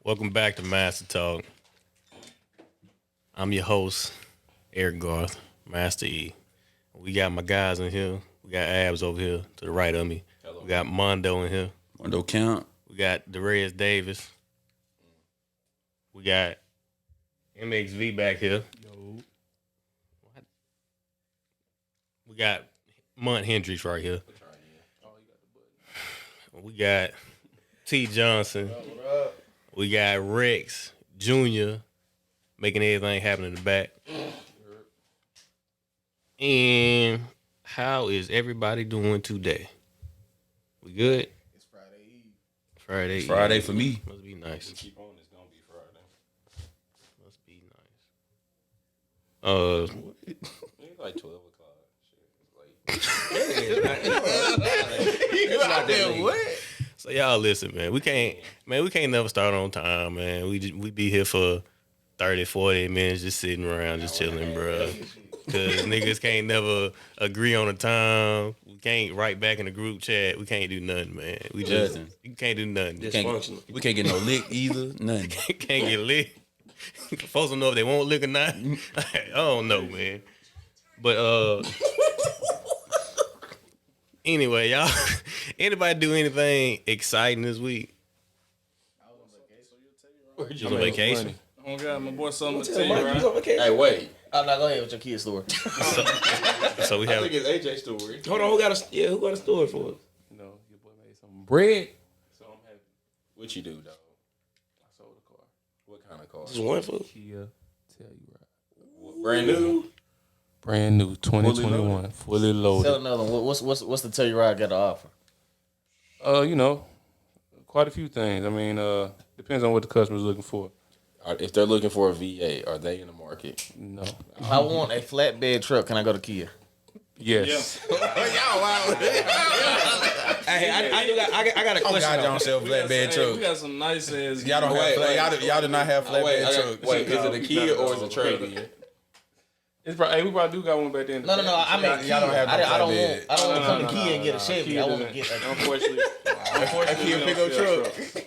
Welcome back to Master Talk. I'm your host, Eric Garth, Master E. We got my guys in here. We got Abs over here to the right of me. Hello. We got Mondo in here. Mondo count. We got Darius Davis. We got MXV back here. Yo. We got Munt Hendricks right here. We got T. Johnson. We got Rex Jr. making everything happen in the back. And how is everybody doing today? We good? It's Friday Eve. Friday. Friday for me. Must be nice. Keep on, it's gonna be Friday. Must be nice. It's like 12 o'clock. You out there what? So y'all listen, man. We can't never start on time, man. We be here for 30, 40 minutes just sitting around, just chilling, bro. Cause niggas can't never agree on a time. We can't write back in the group chat. We can't do nothing, man. We can't do nothing. We can't get no lick either. Nothing. Can't get lit. Folks don't know if they won't lick or not. I don't know, man. But anyway, y'all. Anybody do anything exciting this week? I was on vacation. You was on vacation? Oh God, my boy, something to tell you, right? Hey, wait. I'm not going to with your kid's story. So we I have. think it's AJ's story. Hold on, who got a story for us? You know, your boy made some bread. So I'm happy. What you do, dog? I sold a car. What kind of car? Just one for Kia Telluride. Brand new? Brand new, 2021, fully Tell loaded. another one. What's the Telluride got to offer? You know, quite a few things. I mean, depends on what the customer's looking for. If they're looking for a V8, are they in the market? No. If I want a flatbed truck, can I go to Kia? Yes. Hey, I got a question. God, y'all don't sell flatbed We truck. got some nice ass. Y'all don't have y'all do not have flatbed truck. Wait, is it a Kia or is it a trade-in? It's probably, we probably do got one back there. No. I mean, Y'all don't have no I don't flatbed. want to come to No, Kia and get a Chevy. Kia I want to doesn't- get a Unfortunately, Kia we don't pickup sell truck. trucks.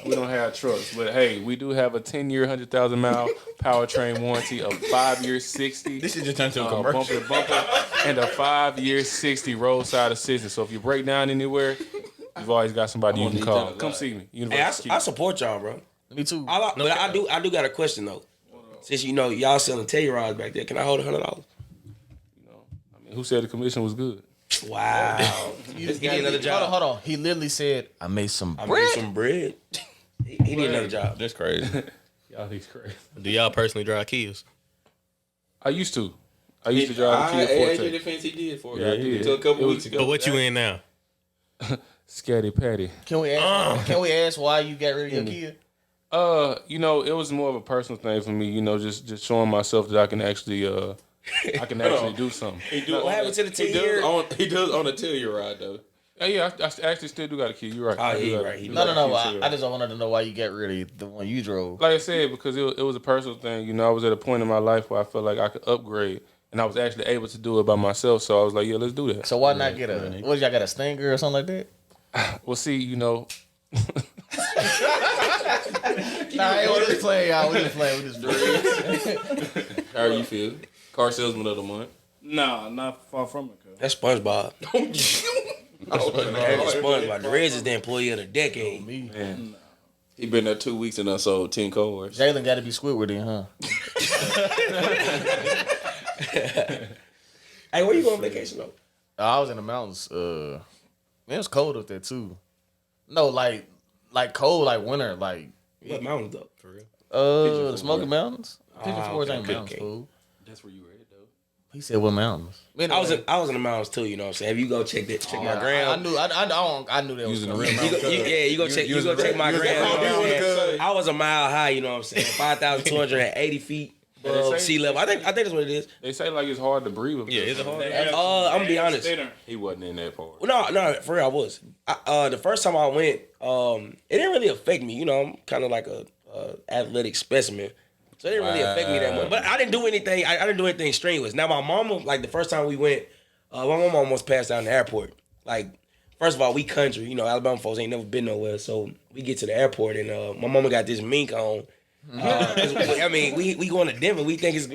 We don't have trucks, but hey, we do have a 10-year, 100,000-mile powertrain warranty, a 5-year 60. This shit just turned to a commercial. Bumper, and a 5-year 60 roadside assistance. So if you break down anywhere, you've always got somebody you can call. Come see me. Hey, University. I support y'all, bro. Me too. But I do got a question though. Since you know y'all selling Tellurides back there, can I hold $100? I mean, who said the commission was good? Wow. He need another job. Hold on. He literally said, I made some I bread. made some bread. He need another job. That's crazy. Y'all, he's crazy. Do y'all personally drive Kias? I used to. I used to drive a Kia AJ Forte. defense he did for Yeah, I you. did. Until a couple It was- weeks ago. But what you in now? Scatty Patty. Can we ask why you got rid of your Kia? You know, it was more of a personal thing for me. You know, just showing myself that I can actually do something. What happened to the 10 He year? does on a Telluride though. Yeah, I actually still do got a Kia. You're right. Oh, I do yeah, got- you're right. He do No. got a Kia I Telluride. just wanted to know why you got rid of the one you drove. Like I said, because it was a personal thing. You know, I was at a point in my life where I felt like I could upgrade, and I was actually able to do it by myself. So I was like, yeah, let's do that. So why not get a? What y'all got a Stinger or something like that? Well, see, you know, Nah, hey, we just playing, y'all. We just playing. How you feel? Car salesman of the month. nah, not far from it. That's SpongeBob. That's SpongeBob. The Reds is the employee of the decade. Man. He been there 2 weeks and done sold 10 cars. Jalen got to be Squidward then, huh? Hey, where you going on vacation though? I was in the mountains. Man, it was cold up there too. No, like cold, like winter, like What mountains though? For real? the Smoky Mountains. Pigeon Forge ain't okay, mountains, okay. fool. That's where you were at though. He said what mountains? I was in the mountains too. You know what I'm saying? If you go check my gram. I knew that was Using the coming. rim. You go check my gram. You know what I'm saying? I was a mile high. You know what I'm saying? 5,280 feet above sea level. I think that's what it is. They say like it's hard to breathe. Yeah, it's a hard. I'm gonna be honest. He wasn't in that part. No, for real, I was. The first time I went, it didn't really affect me. You know, I'm kind of like a athletic specimen, so it didn't really affect me that much. But I didn't do anything. I didn't do anything strenuous. Now my mama, like the first time we went, my mama almost passed out in the airport. Like first of all, we country. You know, Alabama folks ain't never been nowhere. So we get to the airport and my mama got this mink on. I mean, we going to Denver. We think it's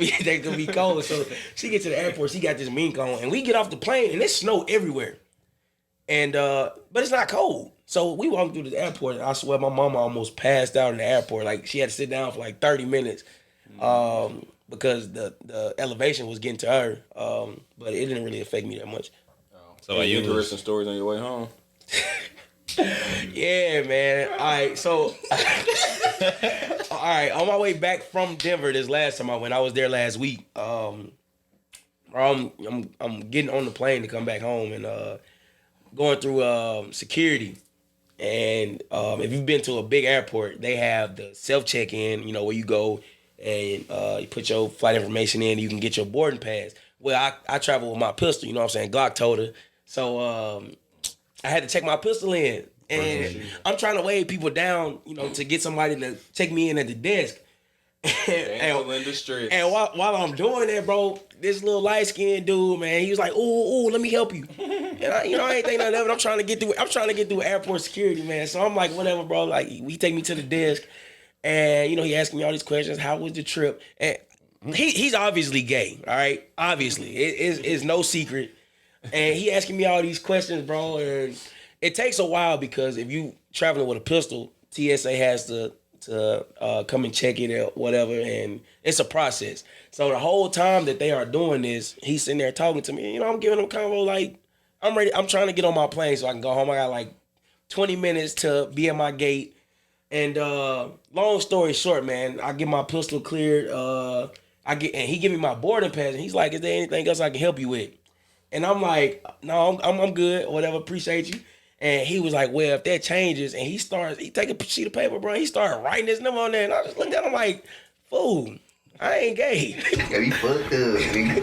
gonna be cold. So she get to the airport. She got this mink on, and we get off the plane, and it's snow everywhere. And but it's not cold. So we walk through the airport, and I swear my mama almost passed out in the airport. Like she had to sit down for like 30 minutes because the elevation was getting to her. But it didn't really affect me that much. So are you interesting stories on your way home? Yeah, man. All right, so all right, on my way back from Denver this last time I went, I was there last week. I'm getting on the plane to come back home and going through security. And if you've been to a big airport, they have the self check-in, you know, where you go and you put your flight information in, you can get your boarding pass. Well, I travel with my pistol, you know what I'm saying? Glock told her. So I had to check my pistol in. And I'm trying to weigh people down, you know, to get somebody to take me in at the desk. and while I'm doing that, bro, this little light-skinned dude, man, he was like, ooh, let me help you. And I ain't think nothing of it. I'm trying to get through airport security, man. So I'm like, whatever, bro. Like, he take me to the desk. And, you know, he asking me all these questions. How was the trip? And he's obviously gay, all right? Obviously. It's no secret. And he asking me all these questions, bro. And it takes a while because if you traveling with a pistol, TSA has to come and check it or whatever. And it's a process. So the whole time that they are doing this, he's sitting there talking to me. You know, I'm giving him a convo like, I'm ready. I'm trying to get on my plane so I can go home. I got like 20 minutes to be at my gate. And long story short, man, I get my pistol cleared. And he give me my boarding pass, and he's like, "Is there anything else I can help you with?" And I'm like, "No, I'm good. Whatever, appreciate you." And he was like, "Well, if that changes," and he take a sheet of paper, bro. He started writing his number on there, and I just looked at him like, "Fool, I ain't gay." Yeah, you fucked up, nigga.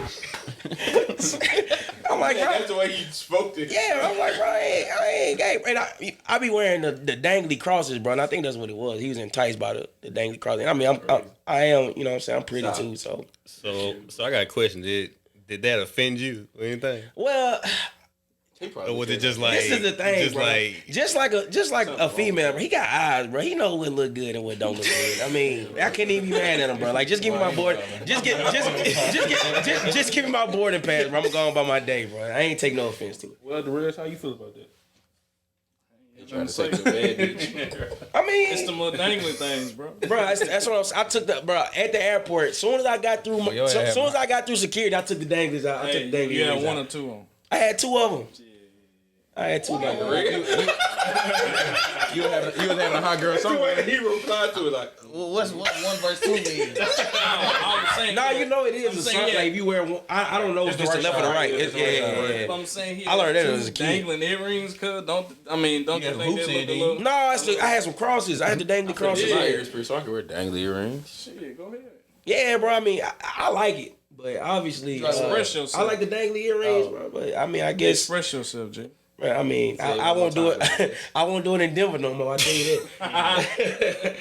I'm like, bro, That's the way you spoke to him. yeah, I'm like, bro, I ain't gay. And I be wearing the dangly crosses, bro, and I think that's what it was. He was enticed by the dangly crosses. I mean, I am, you know what I'm saying? I'm pretty too, so. So I got a question. Did that offend you or anything? Well, Or was it just like this is the thing, just bro. like Just like a female, bro. He got eyes, bro. He know what look good and what don't look good. I mean, I can't even be mad at him, bro. Like, just give me my board. Just give me my boarding pass, bro. I'm going by my day, bro. I ain't take no offense to it. Well, Derez, how you feel about that? Trying to take the bad bitch. I mean, It's the little dangling things, bro. bro, that's what I took the bro at the airport. Soon as I got through, soon as I got through security, I took the danglers out. I took the danglers You had out. one or two of them. I had two of them. I had two danglers. You was having a hot girl somewhere. He replied to it like, Well, what's 1 verse 2 mean? I was saying. No, you know it is. saying, Like if you wear one, I don't know if it's the left or the right. Yeah. I'm saying here. I learned that two as a kid. Dangling earrings, cuz don't you think some they hoops look in, a little? No, I had some crosses. I had the dangly crosses. yeah, Yeah, it's pretty so I can wear dangly earrings. Shit, go ahead. yeah, bro. I mean, I like it, but obviously, Express yourself. I like the dangly earrings, bro. But I mean, I guess, Express yourself, Jay. man, I mean, I won't do it. I won't do it in Denver no more. I tell you that.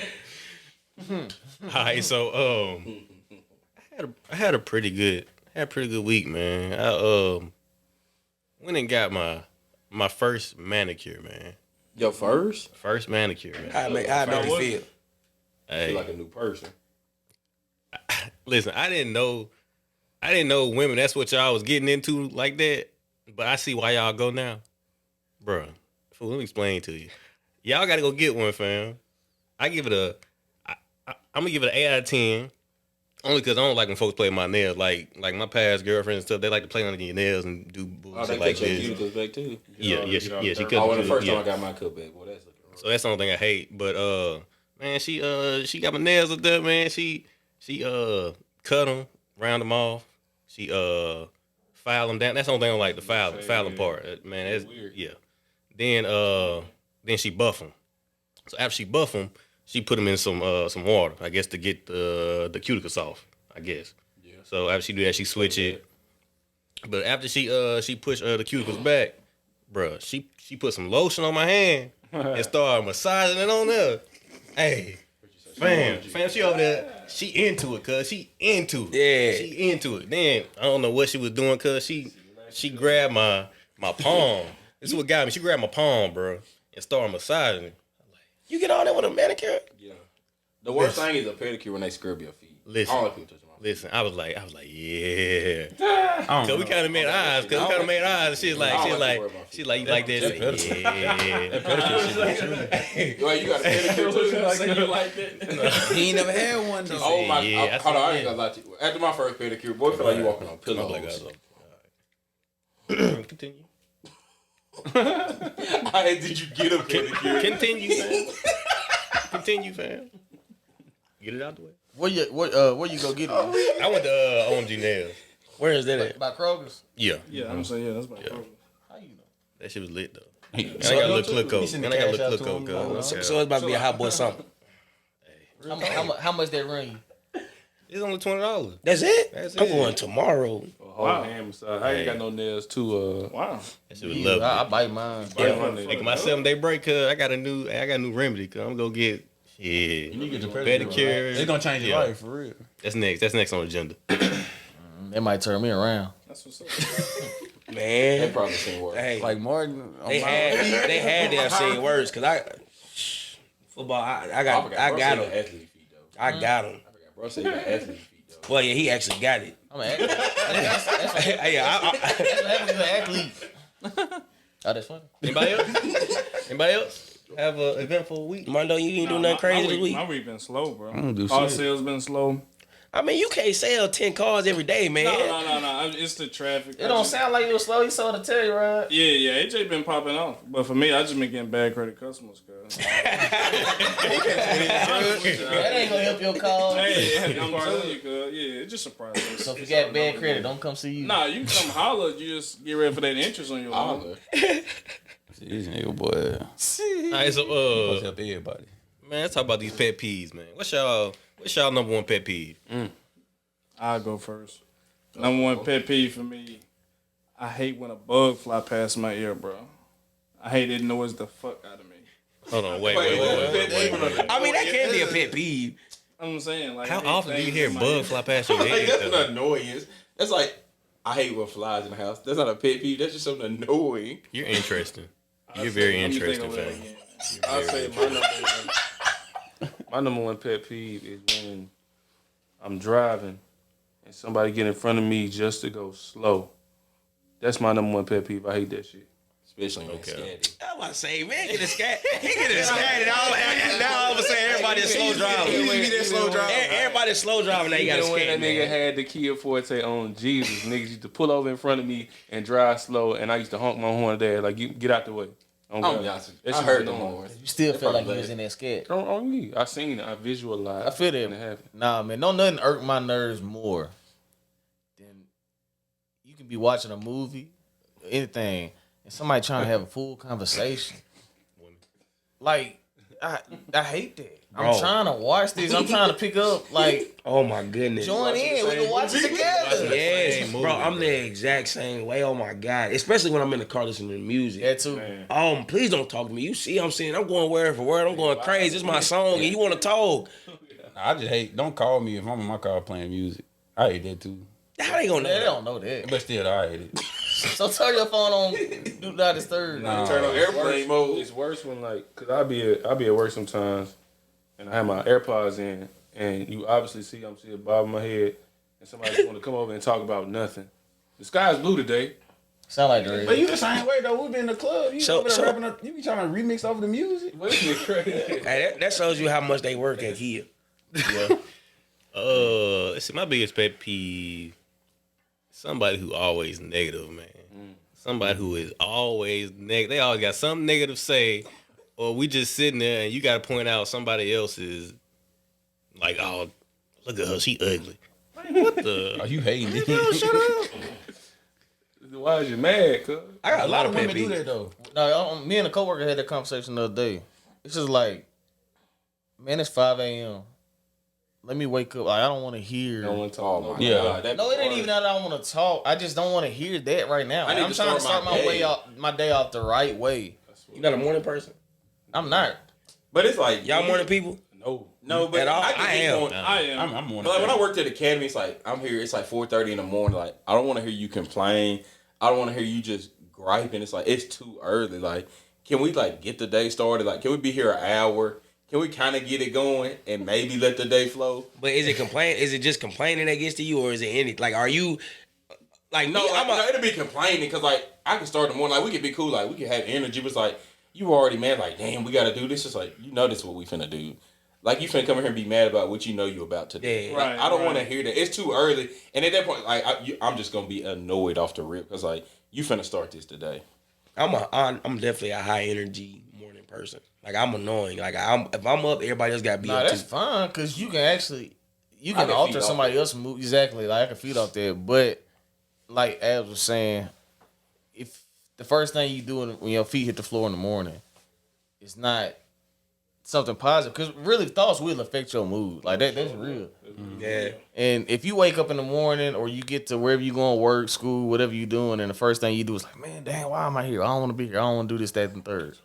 all right, so I had a pretty good week, man. I went and got my first manicure, man. Your first? First manicure, man. I make you feel. Hey, Feel like a new person. listen, I didn't know women. That's what y'all was getting into like that. But I see why y'all go now, bruh. Let me explain to you. Y'all got to go get one, fam. I'm gonna give it an 8 out of 10. Only because I don't like when folks play my nails. Like my past girlfriends and stuff, they like to play on your nails and do Oh, bullshit they like cut your this. cuticles back too. Yeah, she cut. Oh, well, the first yeah. time I got my cut back, boy, that's looking rough. So that's the only thing I hate. But man, she got my nails up there, man. She cut them, round them off. She file them down. That's the only thing I don't like, the filing part. Man, that's weird. yeah. Then she buff them. So after she buff them, she put them in some water, I guess, to get the cuticles off, I guess. Yeah. So after she do that, she switch it. But after she push the cuticles back, bruh, she put some lotion on my hand and started massaging it on there. Hey, fam, she over there. She into it, cuz. She into it. Yeah. She into it. Then I don't know what she was doing, cuz she grabbed my palm This is what got me. She grabbed my palm, bro, and started massaging. You get all that with a manicure? Yeah. The worst thing is a pedicure when they scrub your feet. Listen. I don't like people touching my feet. Listen, I was like, yeah. Cause we kind of made eyes. And she's like, you like that? Yeah. Well, you got a pedicure too? You like that? He ain't never had one though. Oh my! Yeah, Hold on, I ain't gonna lie to you. After my first pedicure, boy, feel like you walking on pillows. Continue. Did you get a pedicure? Continue, fam. Get it out the way. Where you go get it? I went to OMG Nails. Where is that at? By Kroger's. Yeah. Yeah, I'm saying that's my problem. How you know? That shit was lit though. And I got a little click code. So it's about to be a hot boy something. How much that run you? It's only $20. That's it? That's I'm it. going tomorrow. Whole hand massage. I ain't got no nails too. Wow. That shit was lovely. I bite mine. Like my 7-day break, cause I got a new remedy. Cause I'm gonna get You need to get your pedicure. It's gonna change your life for real. That's next on the agenda. That might turn me around. That's what's up. Man. They probably seen worse. Hey, Like Martin. they had to have seen worse because football. I got him. Athlete feet though. I got him. Bro said you got athlete feet though. Well, yeah, he actually got it. I'm an athlete. That's an athlete. Oh, that's funny. Anybody else have an eventful week? Mondo, you ain't do nothing crazy this week. My week been slow, bro. I don't do Car shit. sales been slow. I mean, you can't sell 10 cars every day, man. No. It's the traffic. It don't sound like you was slow. You saw the Telluride. Yeah. AJ been popping off, but for me, I just been getting bad credit customers, cuz. That ain't gonna help your cause. Hey, I'm telling you, cuz. Yeah, it's just a process. So if you got bad credit, don't come see you. Nah, you can come holler. You just get ready for that interest on your loan. This nigga boy. All right, so Supposed to help everybody. man, let's talk about these pet peeves, man. What's y'all number one pet peeve? I'll go first. Number one pet peeve for me, I hate when a bug fly past my ear, bro. I hate it noise the fuck out of me. Hold on, wait. I mean, that can be a pet peeve. I'm saying, like, How I hate often do you things hear in my bugs ear. fly past your Like, head? that's though? an annoyance. That's like, I hate when flies in the house. That's not a pet peeve. That's just something annoying. You're interesting. You're very Let me think interesting, over that fam. again. I'll say My number one pet peeve is when I'm driving and somebody get in front of me just to go slow. That's my number one pet peeve. I hate that shit. Especially when it's scatty. I was about to say, man, get a scat. He get a scat, and now all of a sudden everybody is slow driving. Everybody slow driving. Now you got a Even when scat, that nigga man. had the Kia Forte on Jesus, niggas used to pull over in front of me and drive slow, and I used to honk my horn there, like, you get out the way. I'm God. be honest with you. That I shit heard was them annoying. horns. You still feel like you probably was in that sketch. On me. I seen it. I visualized. I feel when it that. happened. Nah, man, don't nothing irk my nerves more than you can be watching a movie, anything, and somebody trying to have a full conversation. Like, I hate that. I'm Bro. trying to watch this. I'm trying to pick up, like, Oh my goodness. join in. We can watch it together. Yes, Same movie, bro, I'm bro. the exact same way. Oh my god, especially when I'm in the car listening to music. That too. Please don't talk to me. You see, I'm saying I'm going word for word. I'm going crazy. It's my song, and you want to talk? I just hate. Don't call me if I'm in my car playing music. I hate that too. How they gonna know? They that? don't know that. But still, I hate it. So turn your phone on. Do not disturb. Nah. Turn on airplane mode. It's worse when, like, cause I'll be at work sometimes, and I have my AirPods in, and you obviously see I'm still bobbing my head, and somebody just want to come over and talk about nothing. The sky's blue today. Sound like the But you the same way though. We been in the club. You So- over there so- rapping up. You be trying to remix over the music. Hey, that shows you how much they work at Kia. Let's see, my biggest pet peeve, somebody who always negative, man. Somebody who is always negative. They always got something negative to say, or we just sitting there and you got to point out somebody else's, like, oh, look at her, she ugly. Like, what the? Oh, you hating it. Shut up. Why is you mad, cuz? I got A lot of pet women do peeves. that though. No, me and a coworker had that conversation the other day. It's just like, man, it's 5 a.m. Let me wake up. Like, I don't want to hear. No one talk. Oh my Yeah. God, that No, be it ain't hard. even that I don't want to talk. I just don't want to hear that right now. I need I'm to trying to start start my my day off the right way. You not a morning person? I'm not. But it's like Y'all morning people? No, but At all? I, can I get am. going- I am. I'm on But like when I worked at the academy, it's like I'm here. It's like 4:30 in the morning. Like I don't want to hear you complain. I don't want to hear you just griping. It's like it's too early. Like, can we like get the day started? Like, can we be here an hour? Can we kind of get it going and maybe let the day flow? But is it complain? Is it just complaining that gets to you, or is it any? Like, are you like No, me? no, it'll be complaining because like I can start in the morning. Like we could be cool. Like we can have energy. But it's like you already mad. Like damn, we got to do this. It's like you know this is what we finna do. Like you finna come here and be mad about what you know you about to do. Yeah. Like, Right, I don't right. want to hear that. It's too early. And at that point, like I'm just gonna be annoyed off the rip because like you finna start this today. I'm definitely a high energy morning person. Like I'm annoying. Like if I'm up, everybody else got to be Nah, up that's too. fine because you can actually I can can alter feed off somebody that. else's mood. Exactly, like I can feed off that. But like Abs was saying, if the first thing you do when your feet hit the floor in the morning is not something positive, because really thoughts will affect your mood. Like that's real. Yeah. And if you wake up in the morning or you get to wherever you going, work, school, whatever you doing, and the first thing you do is like, man, damn, why am I here? I don't want to be here. I don't want to do this, that, and third.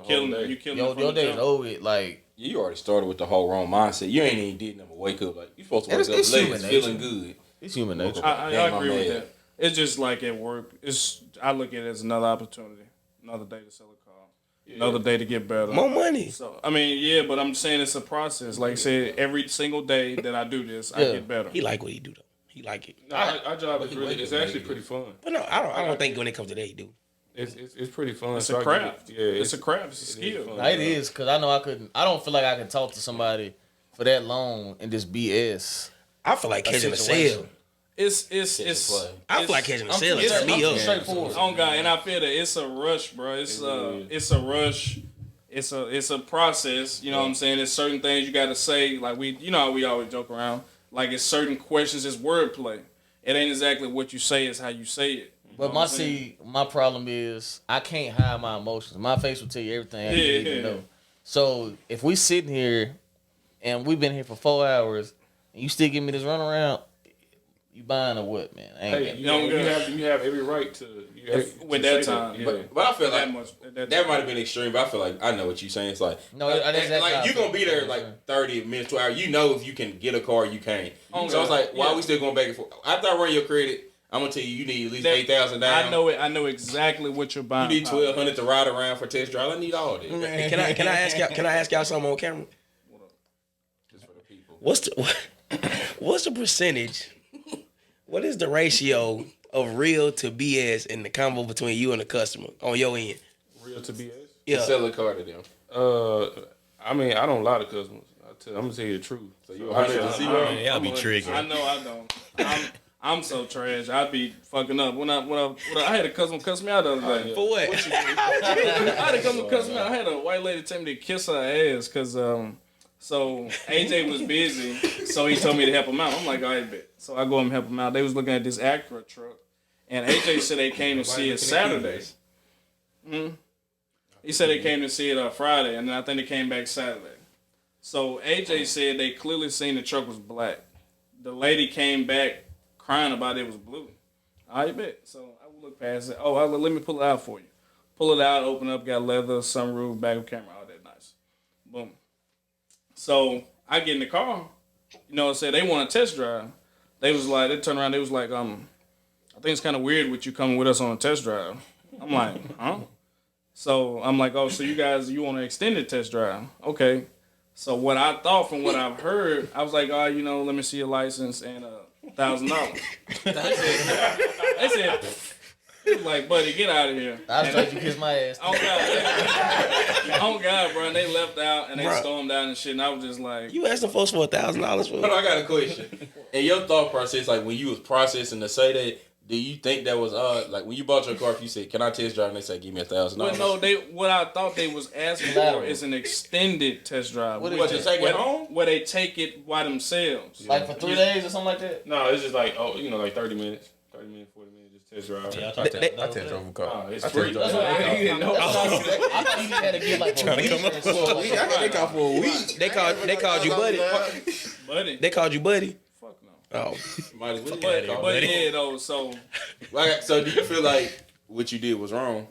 Killing it. You killing it from Your the day is jump. over. With, like, You already started with the whole wrong mindset. You ain't even did nothing but wake up. Like you supposed to wake It's up late, human feeling nature. good. it's human nature. I Damn, agree I'm with mad. that. It's just like at work. I look at it as another opportunity, another day to sell a car, another day to get better. More money. So I mean, yeah, but I'm saying it's a process. Like I said, every single day that I do this, I Yeah. get better. He like what he do though. He like it. No, our job is really, it's actually pretty fun. But no, I don't think when it comes to that, he do. It's pretty fun. It's So a I craft. get it. Yeah, It's a craft. It's a it is skill. fun. Nah, it is, because I know I don't feel like I can talk to somebody for that long and just BS. I feel like catching a situation. sale. It's play. I feel like catching a sale. I'm It's me up. straightforward. Oh God, and I feel that it's a rush, bro. It's a rush. It's a process. You know what I'm saying? There's certain things you got to say. Like how we always joke around. Like it's certain questions. It's wordplay. It ain't exactly what you say. It's how you say it. You know But what I'm saying? my problem is I can't hide my emotions. My face will tell you everything I need to know. So if we sitting here and we've been here for 4 hours and you still give me this runaround, you buying or what, man? I ain't Hey, got- you have every right to With to that say time. Yeah. But I feel That like much. That that might have been extreme. But I feel like I know what you're saying. It's like No, like, that's exactly how I you feel. gonna be there like 30 minutes to an hour. You know if you can get a car, you can't. Oh, So it's God. like why Yeah. we still going back and forth? After I run your credit, I'm gonna tell you you need at least That- 8,000 down. I know it. I know exactly what you're You buying. need 1,200 to ride around for test drive. I need all this. Hey, can I ask y'all something on camera? Just for the people. What's the percentage? What is the ratio of real to BS in the convo between you and the customer on your end? Real to BS. Yeah. Sell a car to them. I mean, I don't lie to customers. I'm gonna tell you the truth. So you 100 to zero. Man, y'all be tricking. I know I don't. I'm so trash. I'd be fucking up. When I had a customer cuss me out the other day. For what? I had a customer cuss me out. I had a white lady tell me to kiss her ass because so AJ was busy, so he told me to help him out. I'm like, all right, bet. So I go and help him out. They was looking at this Acura truck, and AJ said they came to see it Saturday. He said they came to see it Friday, and then I think they came back Saturday. So AJ said they clearly seen the truck was black. The lady came back crying about it was blue. I bet. So I would look past it. Oh, let me pull it out for you. Pull it out, open up, got leather, sunroof, backup camera, all that nice. Boom. So I get in the car. You know, said they want a test drive. They turned around, they was like, I think it's kind of weird with you coming with us on a test drive. I'm like, huh? So I'm like, oh, so you want an extended test drive? Okay. So what I thought from what I've heard, I was like, oh, let me see your license and $1,000. They said, he was like, buddy, get out of here. I straight you kiss my ass. Oh God, bro. And they left out and they Bruh. stormed out and shit. And I was just like, You asking folks for $1,000 for? Hold on, I got a question. In your thought process, like when you was processing to say that, do you think that was like when you bought your car? If you said, "Can I test drive?" and they say, "Give me $1,000." well, no, what I thought they was asking for is an extended test drive. What is What, to that? take it home? Where they take it by themselves. Like for 3 days or something like that? No, it's just like like 30 minutes, 40 minutes, just test drive. I test drove a car. Nah, it's free. That's what I You didn't know. I thought you just had to get like a week or so. I got that car for a week. They called you buddy. Buddy. They called you buddy. Fuck no. Oh, Might as well But, get that car. but yeah, though, so. So do you feel like what you did was wrong?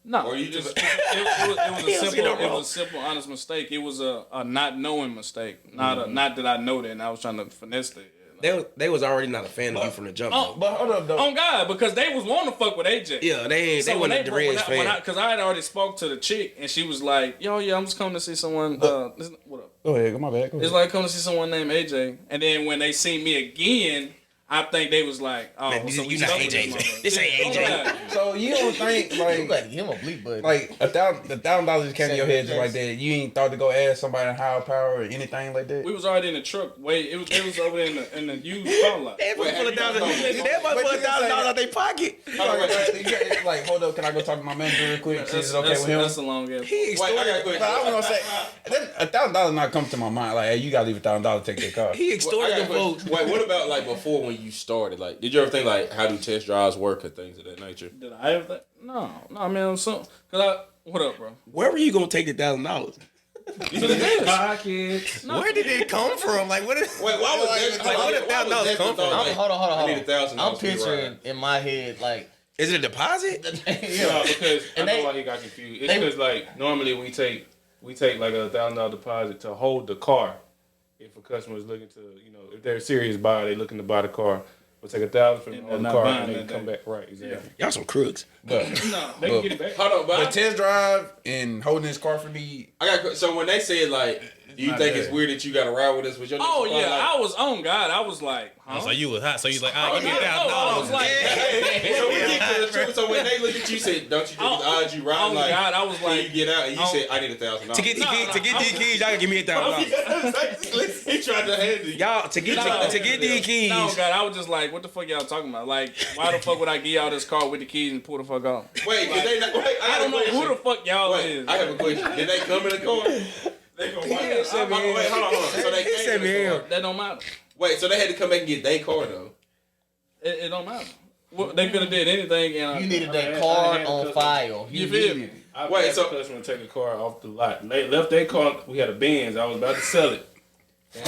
No, Or you just- it was a simple, honest mistake. It was a not knowing mistake. Not that I know that and I was trying to finesse it. They was already not a fan of you from the jump. Oh, But hold up, though. on God, because they was wanting to fuck with AJ. Yeah, they wasn't a Derez fan. Because I had already spoke to the chick, and she was like, yo, yeah, I'm just coming to see someone. What up? Go ahead, my bad. Go It's ahead. like coming to see someone named AJ. And then when they seen me again, I think they was like, oh, Man, so we you not stuck with AJ. motherfucker. This ain't Oh, AJ. God. So you don't think You like gotta give him a bleep button. like $1,000 just came to your head just like that? You ain't thought to go ask somebody in higher power or anything like that? We was already in the truck. Wait, it was over there in the used car lot. Everybody Wait, pull have you $1,000. done- Everybody pull But you can say $1,000 out their pocket. Like, hold up, can I go talk to my manager real quick? See if it's okay with him? That's a long ass. He Wait, I got a extorted. question. But I was gonna say $1,000 not come to my mind. Like, hey, you gotta leave $1,000 to take that car. He Well, I extorted got the a vote. question. Wait, what about like before when you started? Like, did you ever think like how do test drives work or things of that nature? Did I have that? No, man. What up, bro? Where were you gonna take the $1,000? Pockets. Where did it come from? Like, what is? Wait, why was that? Like, where did $1,000 come from? Hold on. I need $1,000. I'm picturing in my head like, Is it a deposit? No, because I And know they- why he got confused. It's because like normally we take like $1,000 deposit to hold the car. If a customer is looking to, if they're a serious buyer, they looking to buy the car. We'll take $1,000 from And the they're car not and buying they can that come day. back. Right, exactly. Y'all some crooks. No, They can get it back. Hold on, but But test drive and holding his car for me. so when they said like, do you not think bad. it's weird that you got to ride with us with your? Oh next car? yeah, Like, I was on God. I was like, huh? Oh, so you was hot. So you was like, I give me was $1,000. like, so we get to the truth. So when they look at you, said, "Don't you think the odds you ride?" oh Like, God, I was when like, you get out and you oh. said, "I need $1,000." To get these keys, y'all gotta give me $1,000. He tried to hand it. Y'all to get these keys. no, God, I was just like, what the fuck y'all talking about? Like, why the fuck would I give y'all this car with the keys and pull the fuck off? Wait, did they not? Wait, I don't know who the fuck y'all Wait, is. I have a question. Did they come in the car? They gonna wait, hold on. So they came in the car. That don't matter. Wait, so they had to come back and get their car though. It don't matter. Well, they could have did anything. And you needed that I card had on to- file. You feel needed me? it. I Wait, asked so- the customer to take the car off the lot. They left their car. We had a Benz. I was about to sell it. And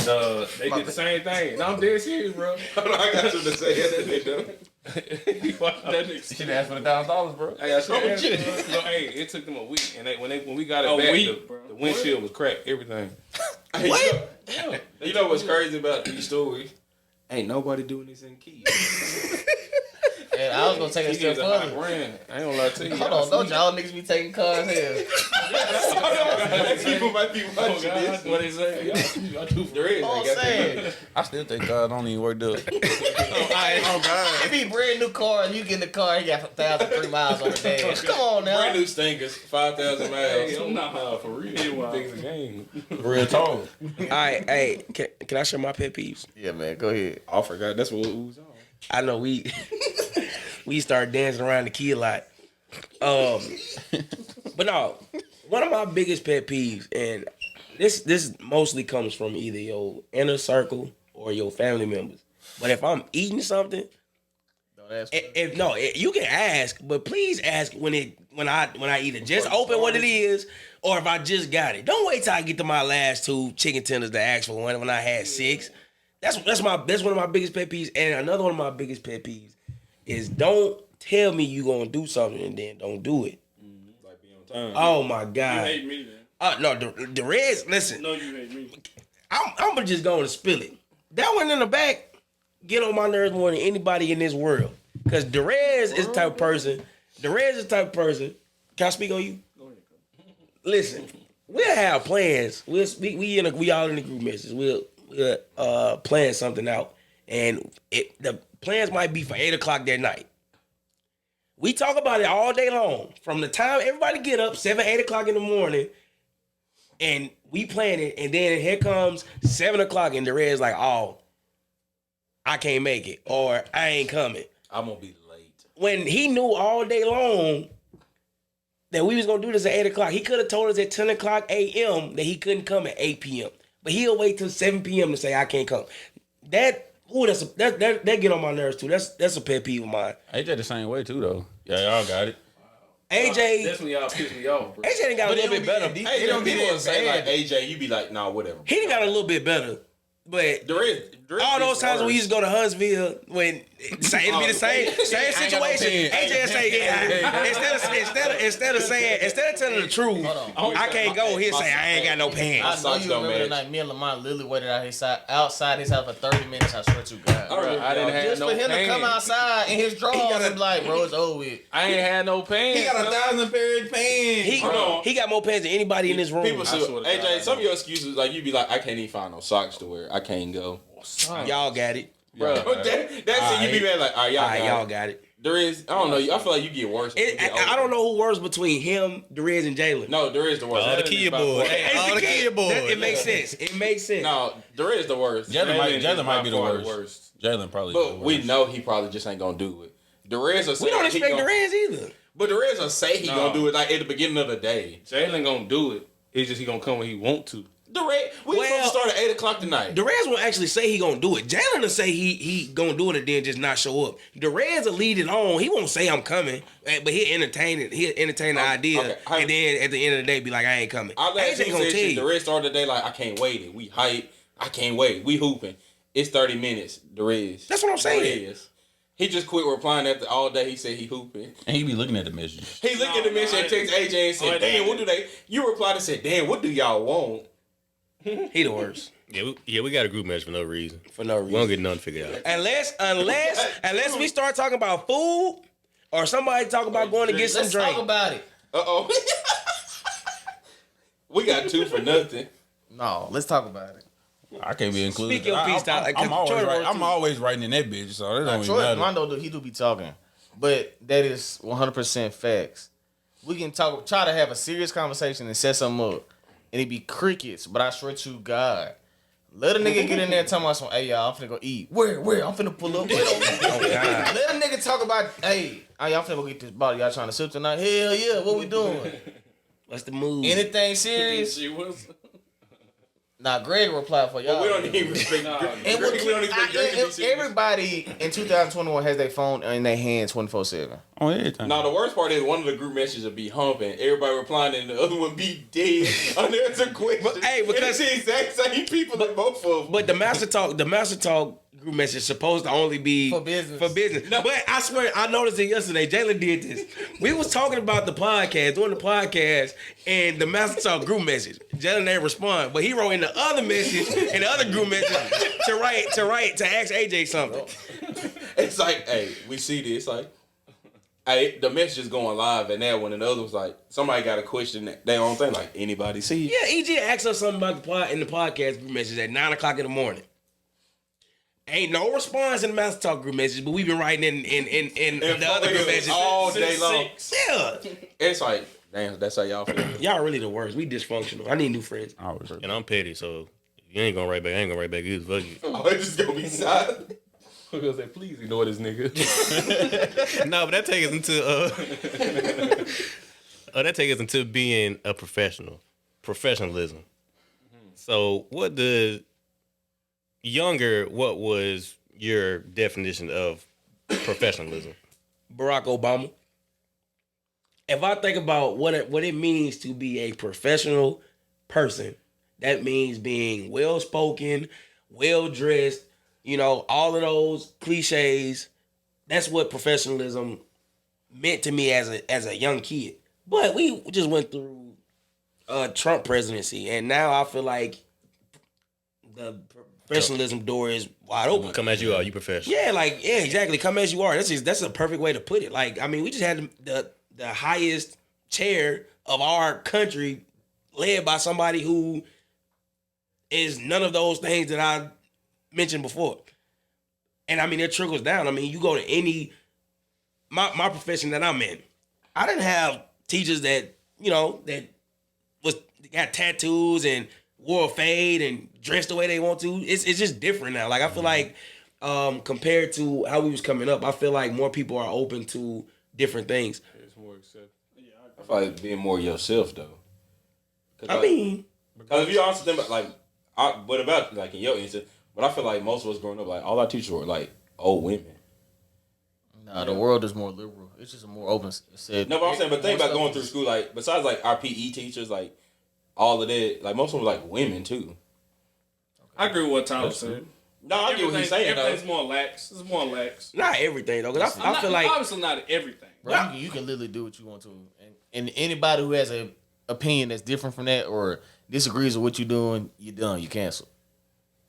they did the same thing. No, I'm dead serious, bro. Hold on, I got you to say that they done. That nigga. You should have asked for $1,000, bro. I got so hey, it took them a week, and when we got it A back, week, bro. the windshield was cracked. Everything. What? You know what's crazy about these stories? Ain't nobody doing this in Keys. And I was gonna take it a step Keys a high further. brand. I ain't gonna lie to you. Hold on, don't y'all niggas be taking cars here? People might be watching this. What is that? There is. I'm I got saying, I still think God don't even work up. it be a brand new car and you get in the car, he got 1,003 miles on the dash. Come on now. brand new stinkers, 5,000 miles. Nah, for real. You think it's a game. Real talk. All right, hey, can I share my pet peeves? Yeah, man, go ahead. I forgot. That's what it was on. I know we start dancing around the key a lot. But no, one of my biggest pet peeves, and this mostly comes from either your inner circle or your family members. But if I'm eating something, Don't ask. you can ask, but please ask when I either just open what it is or if I just got it. Don't wait till I get to my last 2 chicken tenders to ask for one when I had 6. That's one of my biggest pet peeves. And another one of my biggest pet peeves is don't tell me you gonna do something and then don't do it. Like be on time. Oh my You God. hate me, then. No, the Reds, listen, No, you hate me. I'm gonna just go and spill it. That one in the back get on my nerves more than anybody in this world. Cause Derez is the type of person. Derez is the type of person. Can I speak on you? Go ahead. Listen, we'll have plans. We all in the group message. We'll plan something out, and the plans might be for 8:00 that night. We talk about it all day long, from the time everybody get up, 7-8 o'clock in the morning, and we plan it. And then here comes 7:00, and the red's like, "Oh, I can't make it," or "I ain't coming." I'm gonna be late. When he knew all day long that we was gonna do this at 8:00, he could have told us at 10:00 a.m. that he couldn't come at 8 p.m. But he'll wait till 7 p.m. to say I can't come. That get on my nerves too. That's a pet peeve of mine. AJ the same way too though. Yeah, y'all got it. AJ That's when y'all piss me off, bro. done got a little bit better. Hey, It don't people be that say bad. like AJ, you be like, nah, whatever. He done got a little bit better. But There All those times when we used to go to Huntsville, when it'd be the same situation. AJ say, instead of telling the truth, I can't go. He'll say, I ain't got no I pants. know you remember the night me and Lamont literally waited outside his house for 30 minutes. I swear to God. I didn't have Just no for him pants. to come outside in his drawers and be like, bro, it's over with. I ain't had no pants. He got 1,000 pair of pants. He got more pants than anybody in this room. People should, swear to AJ, God, some of your excuses, like, you be like, I can't even find no socks to wear. I can't go. Y'all got it. Bro, That's it. You be mad like, all right, Y'all got it. There is, I don't know. I feel like you get worse. I don't know who worse between him, Derez, and Jalen. No, there is the worst. All the kid boys. All the kid boys. It makes sense. It makes sense. No, there is the worst. Jalen might by be the far worst. Jalen probably. But we know he probably just ain't gonna do it. Derez will say We don't he expect gonna- Derez either. But Derez will say he No. gonna do it like at the beginning of the day. Jalen gonna do it. It's just he gonna come when he want to. Derez, we supposed to start at 8:00 tonight. Derez won't actually say he gonna do it. Jalen will say he gonna do it and then just not show up. Derez will lead it on. He won't say I'm coming, but he'll entertain it. He'll entertain the idea, okay. and then at the end of the day, be like, I ain't coming. I let AJ you gonna say tell shit. you. Derez started the day like, I can't wait it. We hype. I can't wait. We hooping. It's 30 minutes. Derez. That's what I'm saying. Derez. He just quit replying after all day. He said he hooping. And he be looking at the messages. He looked at the mission and text AJ and said, damn, what do they? You replied and said, damn, what do y'all want? He the worst We got a group match for no reason. for no We don't reason. get nothing figured out. Unless we start talking about food or somebody talk about going to get some Let's drink. talk about it. Uh-oh. We got 2 for nothing. No, let's talk about it. I can't be included. Speak your piece, Tyler, 'cause Troy wrote I'm too. always writing in that bitch, so it don't even Troy matter. Mondo, he do be talking, but that is 100% facts. We can try to have a serious conversation and set something up, and it be crickets. But I swear to God, let a nigga get in there and tell me some, hey y'all, I'm finna go eat. Where? I'm finna pull up. Let a nigga talk about, hey, y'all finna go get this bottle. Y'all trying to sip tonight? Hell yeah, what we doing? What's the move? Anything serious? She was. Nah, Greg replied for y'all. We don't even respect And Greg. We don't expect Greg to be serious. everybody in 2021 has their phone in their hand 24/7. On everything. No, the worst part is one of the group messages will be humping, everybody replying, and the other one be dead. Unanswered a question. But, hey, because- and it's the exact same people in both of them. But the Master Talk group message is supposed to only be For business. But I swear, I noticed it yesterday. Jalen did this. We was talking about the podcast, doing the podcast, and the Master Talk group message. Jalen didn't respond, but he wrote in the other message, in the other group message, to ask AJ something. It's like, hey, we see this. Like, hey, the message is going live, and that one, and the other was like, somebody got a question that they don't think, like, anybody see it? Yeah, EJ asked us something about the in the podcast group message at 9:00 in the morning. Ain't no response in the Master Talk group message, but we've been writing in the other group message all day long. Yeah, It's like, damn, that's how y'all feel. y'all really the worst. We dysfunctional. I need new friends. And I'm petty, so if you ain't gonna write back, I ain't gonna write back either. Fuck you. Oh, it's just gonna be silent. I'm gonna say, please ignore this nigga. No, but that takes us into being a professional. Professionalism. So what was your definition of professionalism? Barack Obama. If I think about what it means to be a professional person, that means being well spoken, well dressed, all of those cliches. That's what professionalism meant to me as a young kid. But we just went through a Trump presidency, and now I feel like the professionalism door is wide open. Come as you are, you professional. Yeah, exactly. Come as you are. That's a perfect way to put it. Like, I mean, we just had the highest chair of our country led by somebody who is none of those things that I mentioned before. And I mean, it trickles down. I mean, you go to my profession that I'm in. I didn't have teachers that got tattoos and wore a fade and dressed the way they want to. It's just different now. Like, I feel like compared to how we was coming up, I feel like more people are open to different things. It's more accepted. I feel like being more yourself, though. I mean, because if you honestly think about, like, what about, like, in your instance, but I feel like most of us growing up, like, all our teachers were, like, old women. Nah, the world is more liberal. It's just a more open set. No, but I'm saying, but think about going through school, like, besides, like, our PE teachers, like, all of that, like, most of them were, like, women, too. I agree with what Tyler said. No, I get what he's saying though. Everything's more lax. It's more lax. Not everything though, because I feel like obviously not everything. Bro, you can literally do what you want to, and anybody who has an opinion that's different from that or disagrees with what you're doing, you're done. You cancel.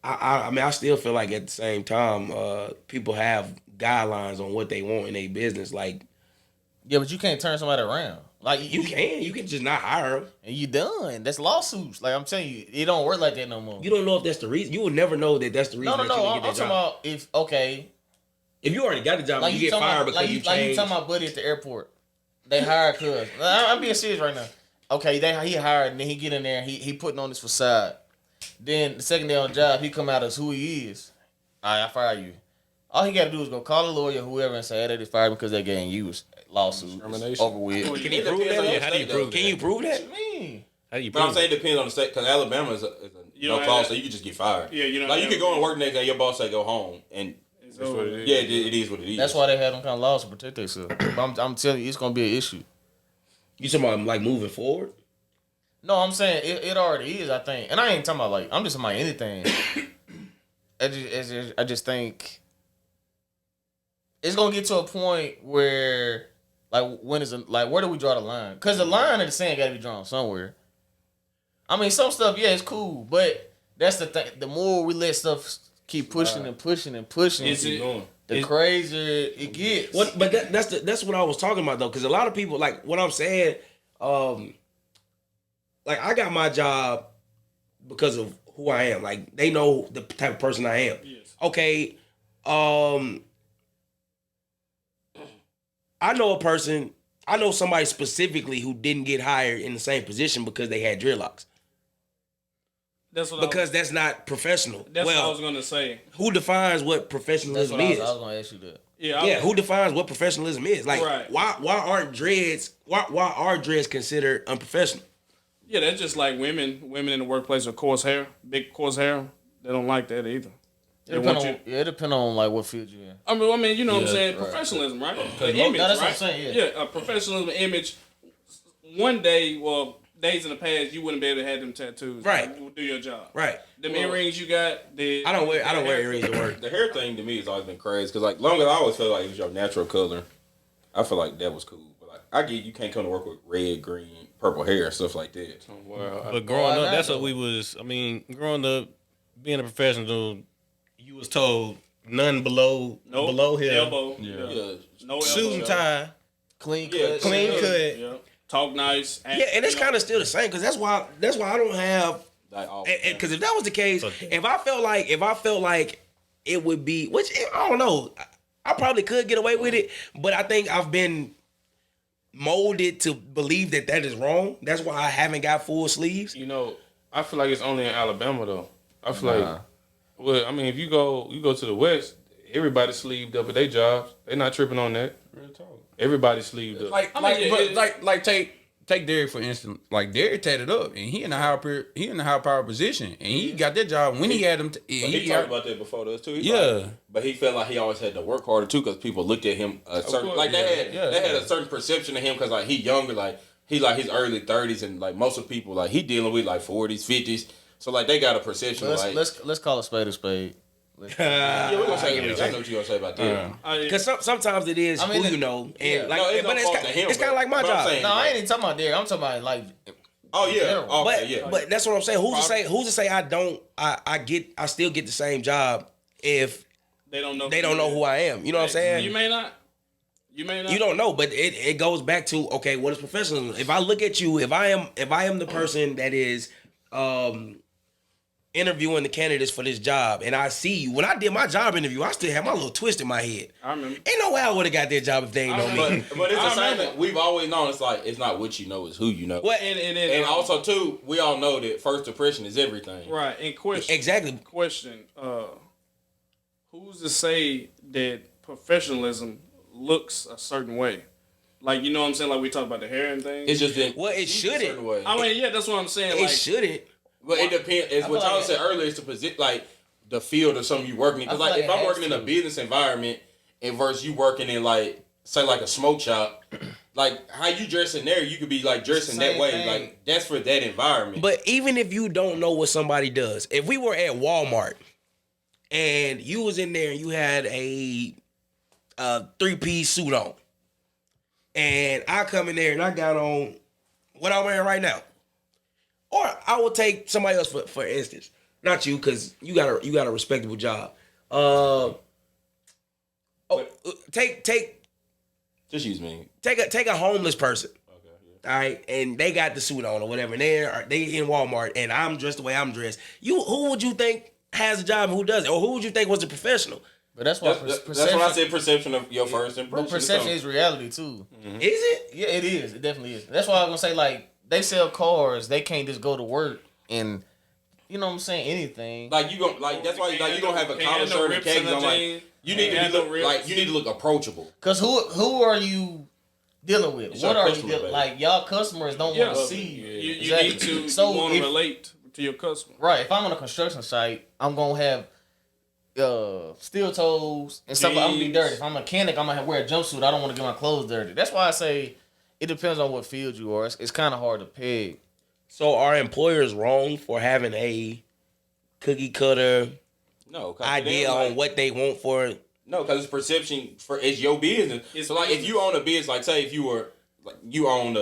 I mean, I still feel like at the same time, people have guidelines on what they want in their business. Like, Yeah, but you can't turn somebody around. Like you can just not hire them, and you done. That's lawsuits. Like I'm telling you, it don't work like that no more. You don't know if that's the reason. You will never know that that's the reason. No. that you I'm didn't get talking that job. about If you already got the job, like and you get talking fired about, because like you you changed. talking about Buddy at the airport. They hired cuz. I'm being serious right now. Okay, he hired and then he get in there and he putting on this facade. Then the second day on the job, he come out as who he is. All right, I fire you. All he got to do is go call a lawyer, whoever, and say, hey, they just fired me because they getting used. Lawsuit over with. Can you prove that? How do you prove Can you prove that? What you mean? How do you But prove I'm saying it depends on the state because Alabama is a no don't clause, have- so you can just get fired. Yeah, you don't like you have- could go and work next day, your boss say go home, and It's That's over. what it is. yeah, it is what it is. That's why they have them kind of laws to protect themselves. But I'm telling you, it's going to be an issue. You talking about like moving forward? No, I'm saying it already is, I think. And I ain't talking about like, I'm just talking about anything. I just think it's going to get to a point where, like, where do we draw the line? Because the line in the sand got to be drawn somewhere. I mean, some stuff, yeah, it's cool, but that's the thing. The more we let stuff keep pushing and pushing and pushing, Is it- the crazier it gets. What? But that's what I was talking about though, because a lot of people like what I'm saying. Like I got my job because of who I am. Like they know the type of person I am. Yes. Okay. I know a person. I know somebody specifically who didn't get hired in the same position because they had dreadlocks. That's what Because that's not professional. that's what I Well, was gonna say. who defines what That's professionalism what I is? was going to ask you that. Yeah, Who defines what professionalism is? Like, Right. why aren't dreads? Why are dreads considered unprofessional? Yeah, that's just like women in the workplace with coarse hair, big coarse hair. They don't like that either. They want you. It depends on like what field you're in. I mean, you know what I'm Yeah, saying? right. Professionalism, right? The No, image, that's right? what I'm saying, yeah. a professionalism image. One day, well, days in the past, you wouldn't be able to have them tattoos. Right. Do your job. Right. Them earrings you got. I don't wear earrings to work. the hair thing to me has always been crazy because like long as I always felt like it was your natural color, I feel like that was cool. But like I get you can't come to work with red, green, purple hair and stuff like that. Well, But growing Why up, that's not, what we was. I mean, growing up, being a professional, you was told none below here, elbow. Yeah. Yeah, No suit and elbow. tie, Clean Yeah, cut. clean shit. cut. Yeah. Talk nice. Act, Yeah, and it's you know. kind of still the same because that's why I don't have. like all. Because if that was the case, Okay. if I felt like it would be, which I don't know, I probably could get away with it, but I think I've been molded to believe that is wrong. That's why I haven't got full sleeves. you know, I feel like it's only in Alabama though. I feel like, well, I mean, if you go to the West, everybody's sleeved up at their jobs. They're not tripping on that. Real talk. Everybody's sleeved up. Like, I mean, like take Derek for instance. Like Derek tatted up, and he in a high power position, and he got that job when he had him. He talked about that before us too. He Yeah. like- but he felt like he always had to work harder too because people looked at him a certain course, like they had a certain perception of him because like he younger, like he like his early 30s, and like most of the people like he dealing with like 40s, 50s. So like they got a perception of like Let's call a spade a spade. yeah, we're gonna say I know what you gonna say about that. Because sometimes it is I mean, who you know, and like, No, it's but no fault to him, it's kind of like my but I'm job. saying- No, I ain't even talking about Derek. I'm talking about like. Oh yeah, general. okay, But yeah. but that's what I'm saying. Who's to say I still get the same job if They don't know. they don't know who I am. You know what I'm saying? You may not. You may not. You don't know, but it goes back to, okay, what is professionalism? If I look at you, if I am the person that is interviewing the candidates for this job, and I see you, when I did my job interview, I still had my little twist in my head. I remember. Ain't no way I would have got that job if they ain't know me. But it's the I same remember. thing. We've always known it's like it's not what you know, it's who you know. What? And also too, we all know that first impression is everything. Right. And question. Exactly. Question. Who's to say that professionalism looks a certain way? Like, you know what I'm saying? Like we talk about the hair and things. It's just that Well, it shouldn't. I mean, yeah, that's what I'm saying. It Like, shouldn't. But it depends. As what feel y'all like said earlier, it's the position, like the field or something you working in. Because I feel like like if it I'm has working in a to. business environment and versus you working in like say like a smoke shop, like how you dress in there, you could be like dressing that Same way. thing. Like that's for that environment. But even if you don't know what somebody does, if we were at Walmart and you was in there and you had a 3-piece suit on, and I come in there and I got on what I'm wearing right now, or I will take somebody else for instance, not you, because you got a respectable job. Take Just use me. take a homeless person. All right, and they got the suit on or whatever, and they in Walmart, and I'm dressed the way I'm dressed. Who would you think has a job and who doesn't, or who would you think was a professional? But that's why That's perception. why I said perception of your first impression. But perception is reality too. Is it? Yeah, it is. It definitely is. That's why I'm gonna say, like, they sell cars. They can't just go to work and, you know what I'm saying, anything. Like you gonna that's why you gonna have a collar shirt and khakis on. Like you need to look approachable. Cause who are you dealing with? It's What our are you customer dealing? base. Like, y'all customers don't want to see you. You Exactly. need to So you want to if- relate to your customer. Right. If I'm on a construction site, I'm gonna have steel toes and stuff. I'm gonna be Jeans. dirty. If I'm a mechanic, I'm gonna wear a jumpsuit. I don't want to get my clothes dirty. That's why I say it depends on what field you are. It's kind of hard to peg. So are employers wrong for having a cookie cutter No, 'cause idea then, like, on what they want for it? No, because it's perception it's your business. So like if you own a business, like say if you were like you own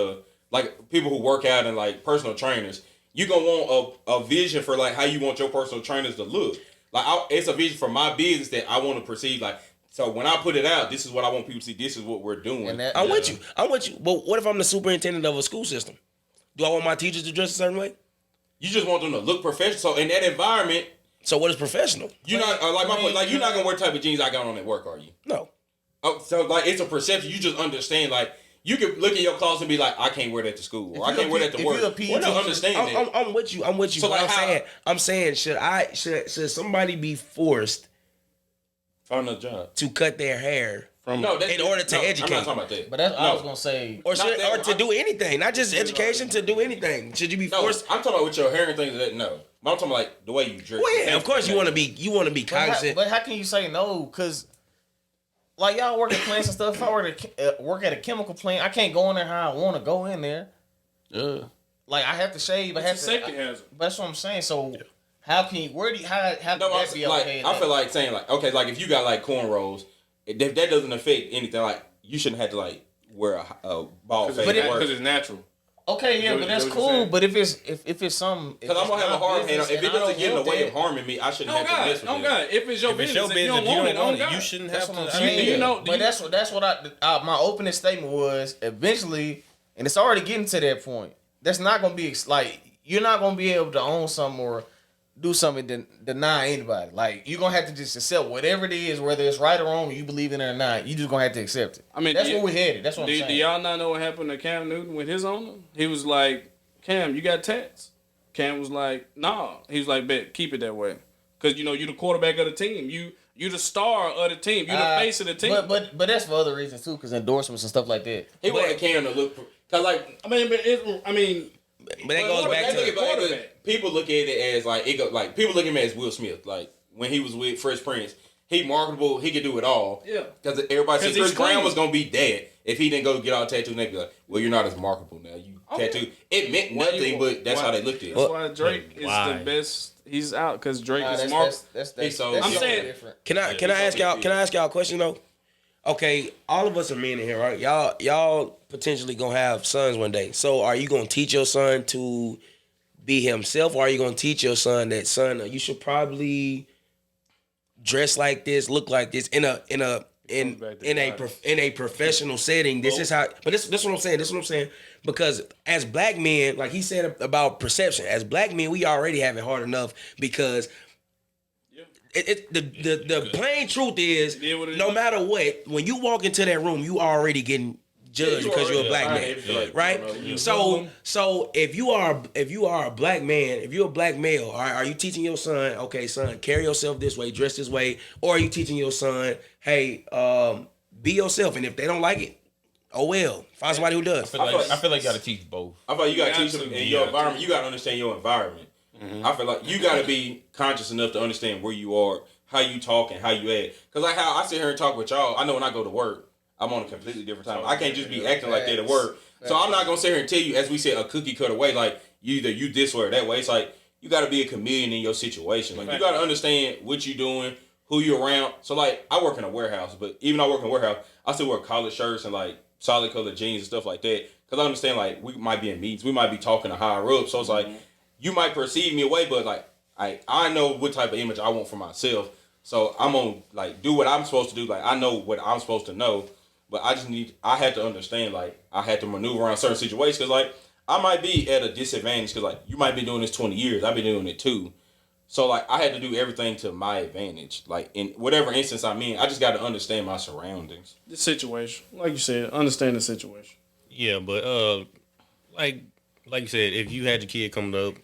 like people who work out and like personal trainers, you gonna want a vision for like how you want your personal trainers to look. Like it's a vision for my business that I want to perceive. Like so when I put it out, this is what I want people to see. This is what we're doing. And that, I'm with you. But what if I'm the superintendent of a school system? Do I want my teachers to dress a certain way? You just want them to look professional. So in that environment, So what is professional? you're not like my point. Like you're not gonna wear the type of jeans I got on at work, are you? No. Oh, so like it's a perception. You just understand. Like you can look at your clothes and be like, I can't wear that to school, or I can't wear that to if work. you're a PE Well, no, teacher- understand that. I'm with you. I'm with you. So, But like, I'm saying, should somebody be forced Find another job. to cut their hair No, that's, in order to no, educate? I'm not talking about that. But that's, I No. was gonna say. or Not that- to do anything, not just education, to do anything? Should you be No, forced? I'm talking about with your hair and things like that. No, but I'm talking like the way you dress. Well, yeah, of course you want to be cognizant. But how can you say no? Because like y'all work at plants and stuff. If I work at a chemical plant, I can't go in there how I want to go in there. Yeah. Like I have to shave. I have It's to. a safety hazard. But that's what I'm saying. So how can you? Where do you? How No, can that be like okay? I feel like saying like okay, like if you got like cornrows, that doesn't affect anything. Like you shouldn't have to like wear a bald fade. Because it's natural. Okay, yeah, What- but that's what you cool. saying? But if it's some, Because I'm gonna have a hard hand. If it doesn't get in the way of harming me, I shouldn't Oh have to God, mess with oh it. God. If it's your If it's business, your if business, you don't want it, oh you God. shouldn't That's have what I'm to. saying. you know- but that's what my opening statement was. Eventually, and it's already getting to that point. That's not gonna be like you're not gonna be able to own something or do something to deny anybody. Like you're gonna have to just accept whatever it is, whether it's right or wrong, you believe in it or not. You just gonna have to accept it. I mean, that's where we're headed. That's what I'm Do saying. y'all not know what happened to Cam Newton with his owner? He was like, Cam, you got tats. Cam was like, nah. He was like, bet, keep it that way. Because, you know, you the quarterback of the team. You the star of the team. You the face of the team. But that's for other reasons too, because endorsements and stuff like that. He wanted Cam to look. Cause like I mean, but But that goes back I think to about it, people look at it as like people look at him as Will Smith. Like when he was with Fresh Prince, he marketable. He could do it all. Yeah. Because everybody said 'Cause he's Chris Brown clean. was gonna be dead if he didn't go get all tattooed. And they'd be like, "Well, you're not as marketable now. You tattooed." It meant Why nothing, you- but that's why- how they looked at it. that's why Drake is Why? the best. He's out because Drake Nah, is that's, smart. that's I'm something saying- different. Can I ask y'all? Can I ask y'all a question though? Okay, all of us are men in here, right? Y'all potentially gonna have sons one day. So are you gonna teach your son to be himself, or are you gonna teach your son that you should probably dress like this, look like this in a professional setting? This is how. But this what I'm saying. This is what I'm saying. Because as black men, like he said about perception, as black men, we already have it hard enough because. The plain truth is, Yeah, what it no is. matter what, when you walk into that room, you already getting judged because you're a black man, right? So if you are a black man, if you're a black male, are you teaching your son, okay, son, carry yourself this way, dress this way, or are you teaching your son, hey, be yourself, and if they don't like it, oh well, find somebody who does. I feel like you got to teach both. I feel like you got to You teach got them to. in your environment. You got to understand your environment. I feel like you got to be conscious enough to understand where you are, how you talk, and how you act. Because like how I sit here and talk with y'all, I know when I go to work, I'm on a completely different time. I can't just be acting like that at work. So I'm not gonna sit here and tell you, as we said, a cookie cutter way. Like you either you this way or that way. It's like you got to be a chameleon in your situation. Like, you got to understand what you're doing, who you're around. So, like, I work in a warehouse, but even though I work in a warehouse, I still wear collared shirts and, like, solid colored jeans and stuff like that. Because I understand, like, we might be in meetings. We might be talking to higher up. So, it's like, you might perceive me away, but, like, I know what type of image I want for myself. So, I'm going to, like, do what I'm supposed to do. Like, I know what I'm supposed to know. But I had to understand, like, I had to maneuver around certain situations. Because, like, I might be at a disadvantage because, like, you might be doing this 20 years. I've been doing it too. So, like, I had to do everything to my advantage. Like, in whatever instance I'm in, I just got to understand my surroundings. The situation. Like you said, understand the situation. Yeah, but like you said, if you had your kid coming up,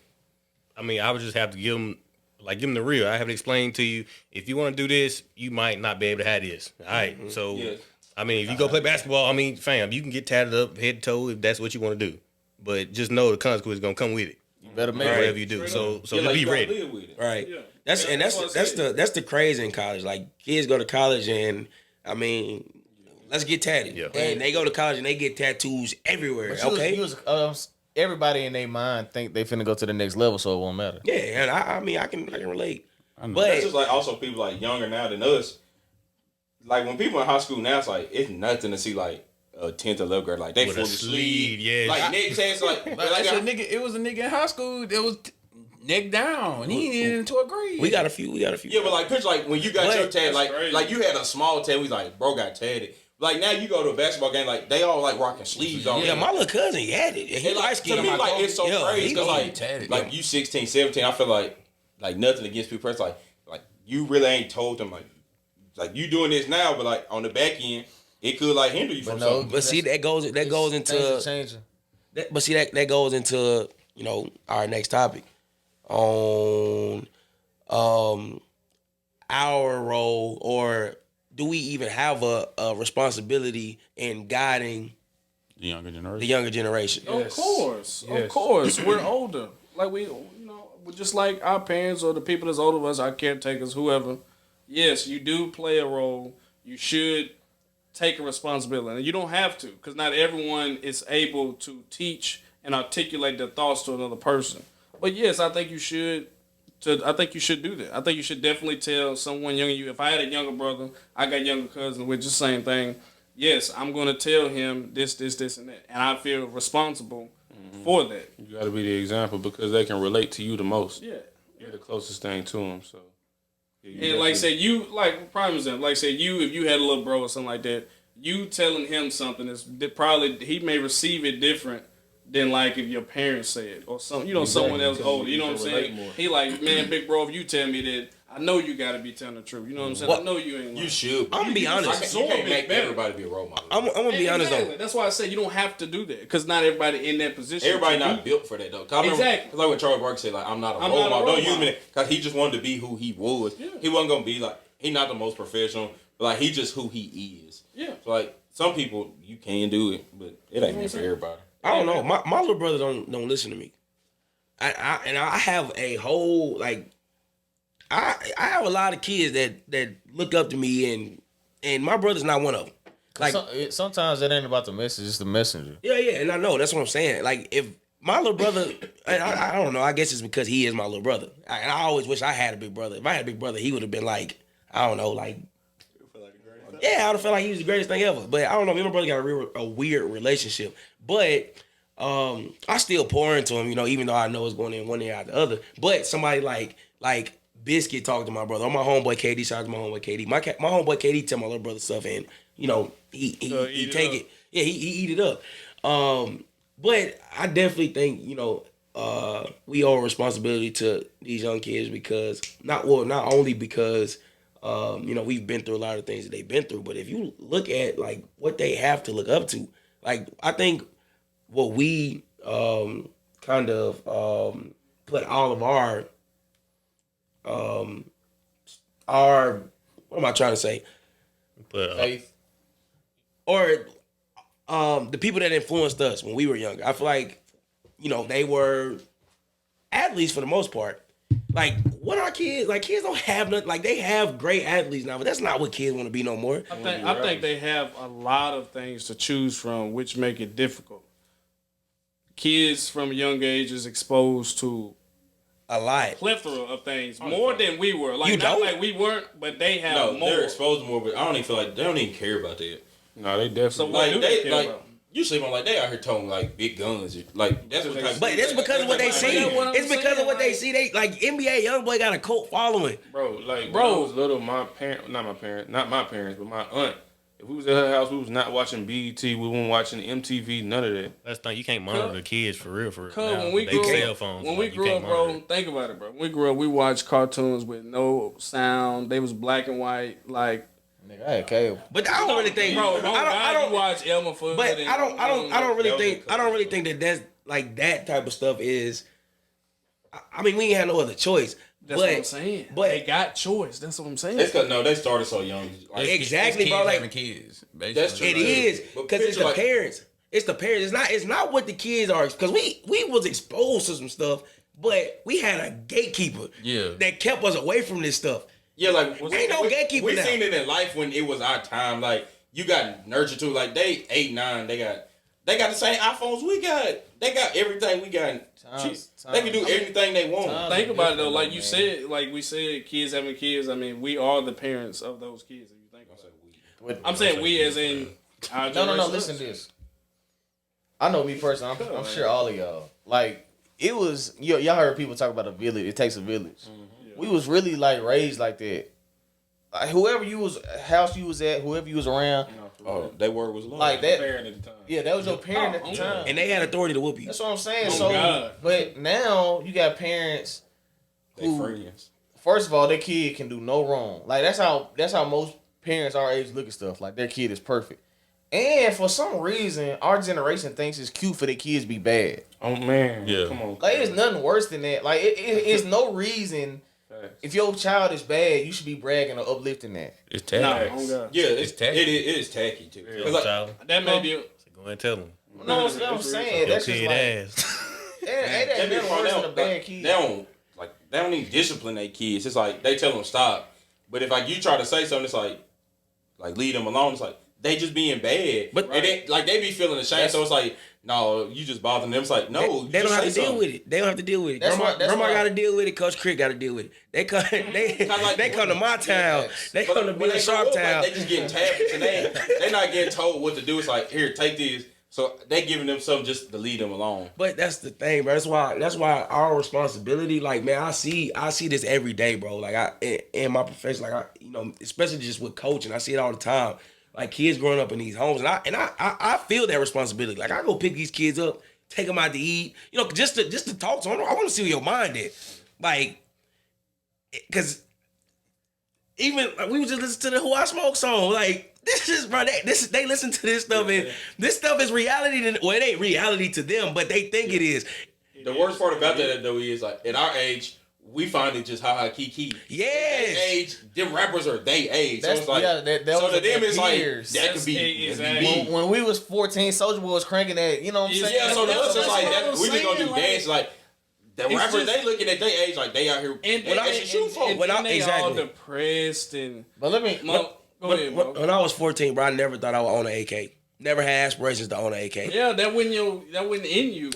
I mean, I would just have to give them the real. I have to explain to you, if you want to do this, you might not be able to have this. All right, so, Yeah. I mean, if you go play basketball, I mean, fam, you can get tatted up head to toe if that's what you want to do. But just know the consequence is going to come with it. You better make Whatever it. you do. Straight So Yeah, just like, be you gotta ready. live with it. Right. Yeah. That's the crazy in college. Like, kids go to college and, I mean, let's get tatted. Yeah. And they go to college and they get tattoos everywhere. But Okay. everybody in their mind think they finna go to the next level, so it won't matter. Yeah, and I mean, I can relate. That's But just like also people like younger now than us. Like when people in high school now, it's nothing to see like a 10th or 11th grade. Like they With full a of sleeve, sleeve. yeah. Like neck tats, like It was a nigga in high school that was neck down, and he didn't into a grade. we got a few. Yeah, but like picture like when you got your tat, That's crazy. like you had a small tat, we was like, bro got tatted. Like now you go to a basketball game, like they all like rocking sleeves on. Yeah, my little cousin, he had it. And he And light like, to skinned. me, like it's so crazy because like, tatted, like you 16, 17, I feel like nothing against people. It's like you really ain't told them like you doing this now, but like on the back end, it could like hinder you from something. But see, that goes Things into are changing. that goes into our next topic on our role, or do we even have a responsibility in guiding the younger generation. the younger generation? Of course. We're older. Like we're just like our parents or the people that's older than us, our caretakers, whoever. Yes, you do play a role. You should take a responsibility. And you don't have to, because not everyone is able to teach and articulate their thoughts to another person. But yes, I think you should. I think you should do that. I think you should definitely tell someone younger than you. If I had a younger brother, I got younger cousins, which is the same thing. Yes, I'm going to tell him this, and that. And I feel responsible for that. You got to be the example because they can relate to you the most. Yeah. You're the closest thing to them. So, And like say you, like prime example, like say you, if you had a little bro or something like that, you telling him something is probably, he may receive it different than like if your parents say it or something, someone else older. You know what I'm saying? He like, man, big bro, if you tell me that, I know you got to be telling the truth. You know what I'm saying? I know you ain't lying. You should. I'm gonna be honest. You can't make everybody be a role model. I'm gonna be honest Exactly. though. That's why I say you don't have to do that, because not everybody in that position. Everybody not built for that though. Exactly. Cause like what Charles Barkley said, like I'm not a role model. Don't use me because he just wanted to be who he was. Yeah. He wasn't gonna be like he not the most professional, but like he just who he is. Yeah. So like some people you can do it, but it ain't meant for everybody. I don't know. My little brother don't listen to me. I have a whole like I have a lot of kids that look up to me, and my brother's not one of them. Like Sometimes it ain't about the message, it's the messenger. yeah, and I know that's what I'm saying. Like if my little brother, I don't know. I guess it's because he is my little brother. And I always wish I had a big brother. If I had a big brother, he would have been like, I don't know, like. Yeah, I would have felt like he was the greatest thing ever. But I don't know, me and my brother got a weird relationship. But I still pour into him, even though I know it's going in one ear out the other. But somebody like Biscuit talked to my brother. Or my homeboy KD, shout out to my homeboy KD. My homeboy KD tell my little brother stuff, and he take it. Yeah, he eat it up. But I definitely think we owe a responsibility to these young kids because not only because we've been through a lot of things that they've been through, but if you look at like what they have to look up to, like I think what we kind of put all of our what am I trying to say? Faith. Or the people that influenced us when we were younger. I feel like, they were athletes for the most part. Like, what are kids? Like, kids don't have nothing. Like, they have great athletes now, but that's not what kids want to be no more. I think they have a lot of things to choose from, which make it difficult. Kids from a young age is exposed to A lot. plethora of things, more than we were. Like You not don't? like we weren't, but they have No, more. they're exposed more, but I don't even feel like they don't even care about that. No, they definitely. So what do Like they they care like about? usually I'm like they out here talking like big guns, like that's what type. But it's because of what they see. That's what I'm It's because of saying, what they like- see. They like NBA YoungBoy got a cult following. Bro, like Bro. when I was little, not my parents, but my aunt. If we was at her house, we was not watching BET, we weren't watching MTV, none of that. That's the thing. You can't monitor the kids for real. Cause Now, when we they grew cell up, phones. when we like, you grew can't up, bro, monitor it. think about it, bro. When we grew up, we watched cartoons with no sound. They was black and white, like. Nigga, I had cable. But I don't really think, Bro, I don't. you watch Elmer Fudd. But and- I don't really that was think. a I don't really think that that's like that type of stuff is. I mean, we ain't had no other choice. That's but, what I'm saying. But they got choice. That's what I'm saying. It's cause no, they started so young. Like, exactly, It's bro. kids Like having kids. Basically. That's true. it is But because it's picture, the like- parents. It's the parents. It's not what the kids are. Because we was exposed to some stuff, but we had a gatekeeper. Yeah. That kept us away from this stuff. Yeah, like Ain't no gatekeeper We now. seen it in life when it was our time. Like you got nurtured too. Like they 8, 9. They got the same iPhones we got. They got everything we got. They can do everything they want. Think about it though, like you man. said, like we said, kids having kids. I mean, we are the parents of those kids. If you think about it. I'm saying we as in our No. generation. Listen to this. I know me personally. I'm sure all of y'all. Like it was. Y'all heard people talk about a village. It takes a village. We was really like raised like that. Like, whoever you was house you was at, whoever you was around, Oh, that word was love. like that. Parent at the time. Yeah, that was your parent at the time. And they had authority to whoop you. That's what I'm saying. Oh, So, God. but now you got parents. They friends. First of all, their kid can do no wrong. Like that's how most parents our age look at stuff. Like their kid is perfect. And for some reason, our generation thinks it's cute for their kids to be bad. Oh man. Yeah. Come on. Like it's nothing worse than that. Like it's no reason if your child is bad, you should be bragging or uplifting that. It's Nah, tacky. oh God. Yeah, It's tacky. it is tacky too. 'Cause, like, Child, That may be. so go ahead and tell them. No, that's what I'm saying. Your That's just kid like ass. ain't they that be nothing wrong. worse They than a don't- bad like, kid. they don't even discipline their kids. It's like they tell them stop. But if like you try to say something, it's like leave them alone. It's like they just being bad. But- and they be feeling ashamed. So it's like, no, you just bothering them. It's like, no, They don't have to deal with it. They don't have to deal with it. That's Grandma why- got to deal with it. Coach Crick got to deal with it. They come. They come to my town. They But come to when Billy they grow Sharp up, town. like, they just getting tablets and they not getting told what to do. It's like, here, take this. So they giving them something just to leave them alone. But that's the thing, bro. That's why our responsibility. Like, man, I see this every day, bro. Like in my profession, like especially just with coaching, I see it all the time. Like kids growing up in these homes, and I feel that responsibility. Like I go pick these kids up, take them out to eat, just to talk to them. I want to see where your mind is, like, because even like, we was just listening to the Who I Smoke song, like. This is bro. They listen to this stuff and this stuff is reality. Well, it ain't reality to them, but they think it is. The worst part about that though is like at our age, we find it just ha kiki. Yes. They age, them rappers are they age. So That's- it's like, yeah, that so was to them their it's like peers. that could be Exactly. me. When we was 14, Soulja Boy was cranking that. You know what I'm saying? Yeah, so to us it's like what that, I'm we just gonna do saying, like, dance like the it's rappers. just- They looking at their age like they out here. And, when I shoot for. and, When I- they all exactly. depressed and. But let me. Go ahead, bro. When I was 14, bro, I never thought I would own an AK. Never had aspirations to own an AK. Yeah, that wasn't in you.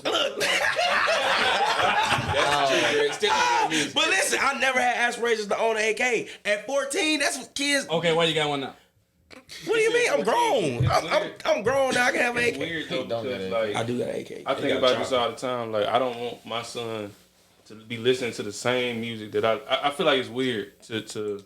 But listen, I never had aspirations to own an AK. At 14, that's what kids. Okay, why you got one now? What do you mean? I'm grown. I'm grown now. I can have an AK. Weird though, Don't because get like I do got an AK. I think about this all the time. Like I don't want my son to be listening to the same music that I feel like it's weird to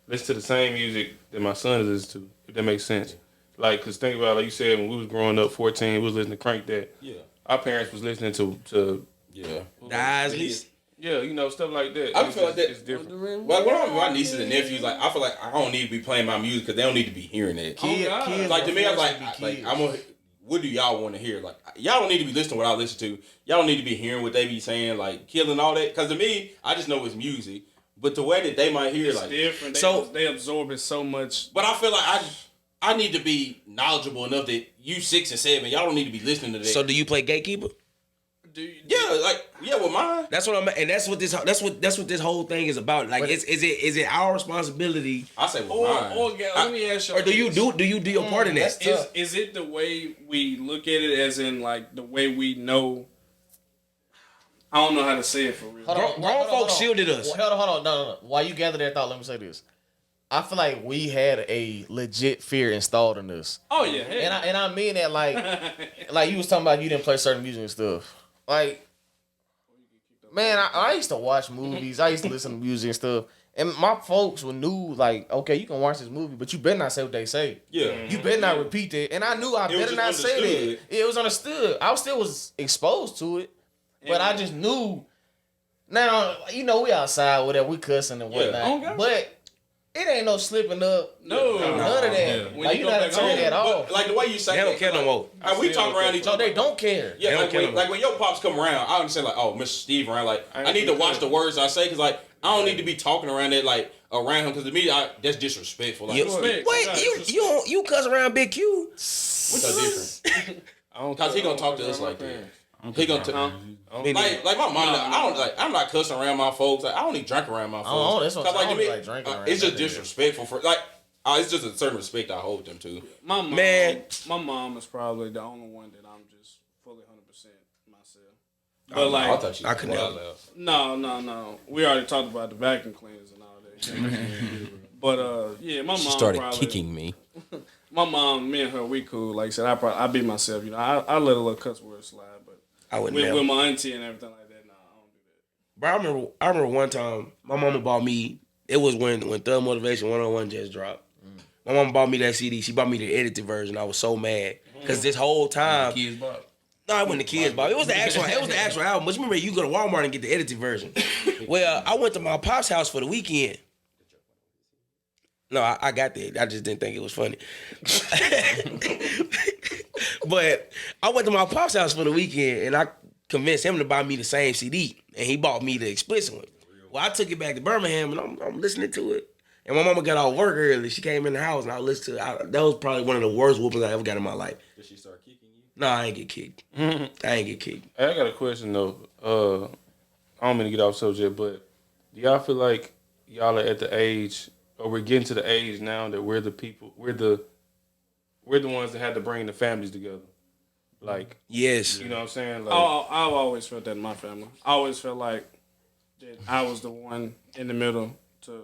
listen to the same music that my son is listening to. If that makes sense. Like, cause think about it, like you said, when we was growing up, 14, we was listening to Crank That. Yeah. Our parents was listening to Yeah. The Isleys. yeah, stuff like that. I feel like that. It's different. Like when I'm with my nieces and nephews, like I feel like I don't need to be playing my music because they don't need to be hearing that. Kids Like to me, I was are like, forced to be I'm gonna. What do y'all want to hear? Like y'all don't need to be listening to what I listen to. Y'all don't need to be hearing what they be saying, like killing all that. Because to me, I just know it's music. But the way that they might hear, It's like, different. They absorbing so much. but I feel like I need to be knowledgeable enough that you 6 and 7, y'all don't need to be listening to that. So do you play gatekeeper? With mine. That's what I'm. And that's what this whole thing is about. Like, is it our responsibility, I say with mine. Let me ask you. or do you do your part in that? Is it the way we look at it, as in like the way we know? I don't know how to say it for real. Grown folks shielded us. Well, hold on. No. While you gather that thought, let me say this. I feel like we had a legit fear installed in us. Oh yeah, hey. And I mean that like you was talking about you didn't play certain music and stuff. Like, man, I used to watch movies. I used to listen to music and stuff. And my folks knew, like, okay, you can watch this movie, but you better not say what they say. Yeah. You better not repeat that. And I knew I better not say that. It was understood. I still was exposed to it, but I just knew. Now, you know, we outside, whatever, we cussing and whatnot. But it ain't no slipping up. No. None of that. Yeah. Like, you not turn that off. But, like the way you say They don't care no more. We talk around each No, other. they don't care. Yeah, They don't like when your pops come around, I understand like, oh, Mr. Steve around. Like, I need to watch the words I say because like I don't need to be talking around it like around him because to me that's disrespectful. Like, Wait, you cuss around Big Q? what's so different? Because he gonna talk to us like that. He gonna like my mom. I'm not cussing around my folks. Like, I don't even drink around my folks. Oh, that's what I'm saying. I to don't me, like drinking around it's just that disrespectful for like. It's just a certain respect I hold them to. My mom is probably the only one that I'm just fully 100% myself. But like, I thought you. I could never. No. We already talked about the vacuum cleaners and all that. But yeah, my mom started probably, kicking me. My mom, me and her, we cool. Like I said, I be myself. You know, I let a little cuss word slide, but I would never. with my auntie and everything like that, I don't do that. Bro, I remember one time my mama bought me. It was when Thug Motivation 101 just dropped. My mama bought me that CD. She bought me the edited version. I was so mad because this whole time. Kids Bob. No, it wasn't the Kids Bob. It was the actual. It was the actual album. But you remember, you go to Walmart and get the edited version. Well, I went to my pop's house for the weekend. No, I got that. I just didn't think it was funny. But I went to my pop's house for the weekend, and I convinced him to buy me the same CD, and he bought me the explicit one. Well, I took it back to Birmingham, and I'm listening to it. And my mama got off work early. She came in the house, and I listened to it. That was probably one of the worst whoopings I ever got in my life. Did she start kicking you? No, I ain't get kicked. I ain't get kicked. Hey, I got a question though. I don't mean to get off subject, but do y'all feel like y'all are at the age, or we're getting to the age now that we're the ones that had to bring the families together? Like, Yes. you know what I'm saying? Like, I've always felt that in my family. I always felt like that I was the one in the middle to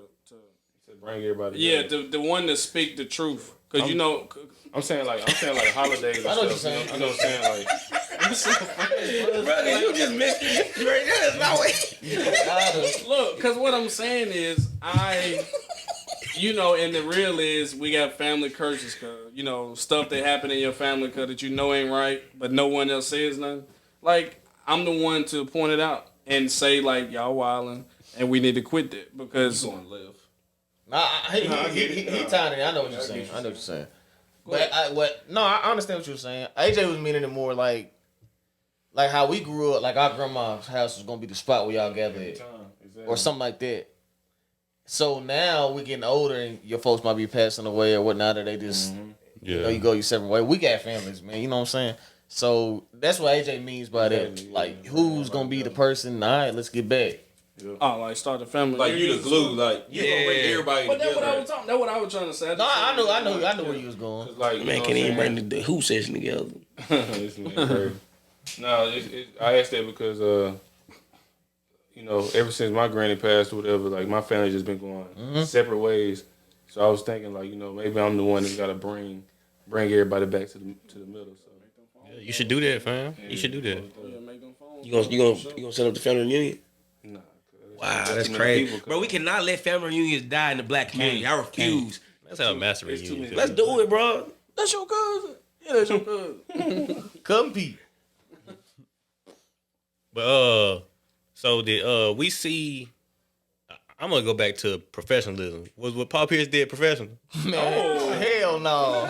bring everybody together. the one to speak the truth. Cause you know, I'm saying like holidays and I know what you're stuff. saying. You know what I'm saying? Like, Brother, you just missed it. Right there. That's not way. look, cause what I'm saying is you know, and the real is we got family curses, cause you know stuff that happen in your family, cause that you know ain't right, but no one else says nothing. Like I'm the one to point it out and say like y'all wilding, and we need to quit that because. Nah, he tired. I know what you're saying. I know what you're saying. But I understand what you're saying. AJ was meaning it more like how we grew up. Like our grandma's house was gonna be the spot where y'all gathered, or something like that. So now we getting older, and your folks might be passing away or whatnot, or they just you know, you go your separate way. We got families, man. You know what I'm saying? So that's what AJ means by that. Like, who's gonna be the person? All right, let's get back. Oh, like start the family. Like you the glue, like you gonna bring everybody But together. that's what I was trying to say. No, I know where you was going. like, Man, can't even bring the who session together. This man crazy. No, I asked that because you know, ever since my granny passed or whatever, like my family just been going separate ways. So I was thinking like, you know, maybe I'm the one that's got to bring everybody back to the middle. So Yeah, you should do that, fam. You should do that. You gonna set up the family reunion? nah. Wow, that's crazy, bro. We cannot let family reunions die in the black community. I refuse. Let's have a master reunion. Let's do it, bro. That's your cousin. Yeah, that's your cousin. Come Pete. But so did we see? I'm gonna go back to professionalism. Was what Paul Pierce did professional? Man, hell no.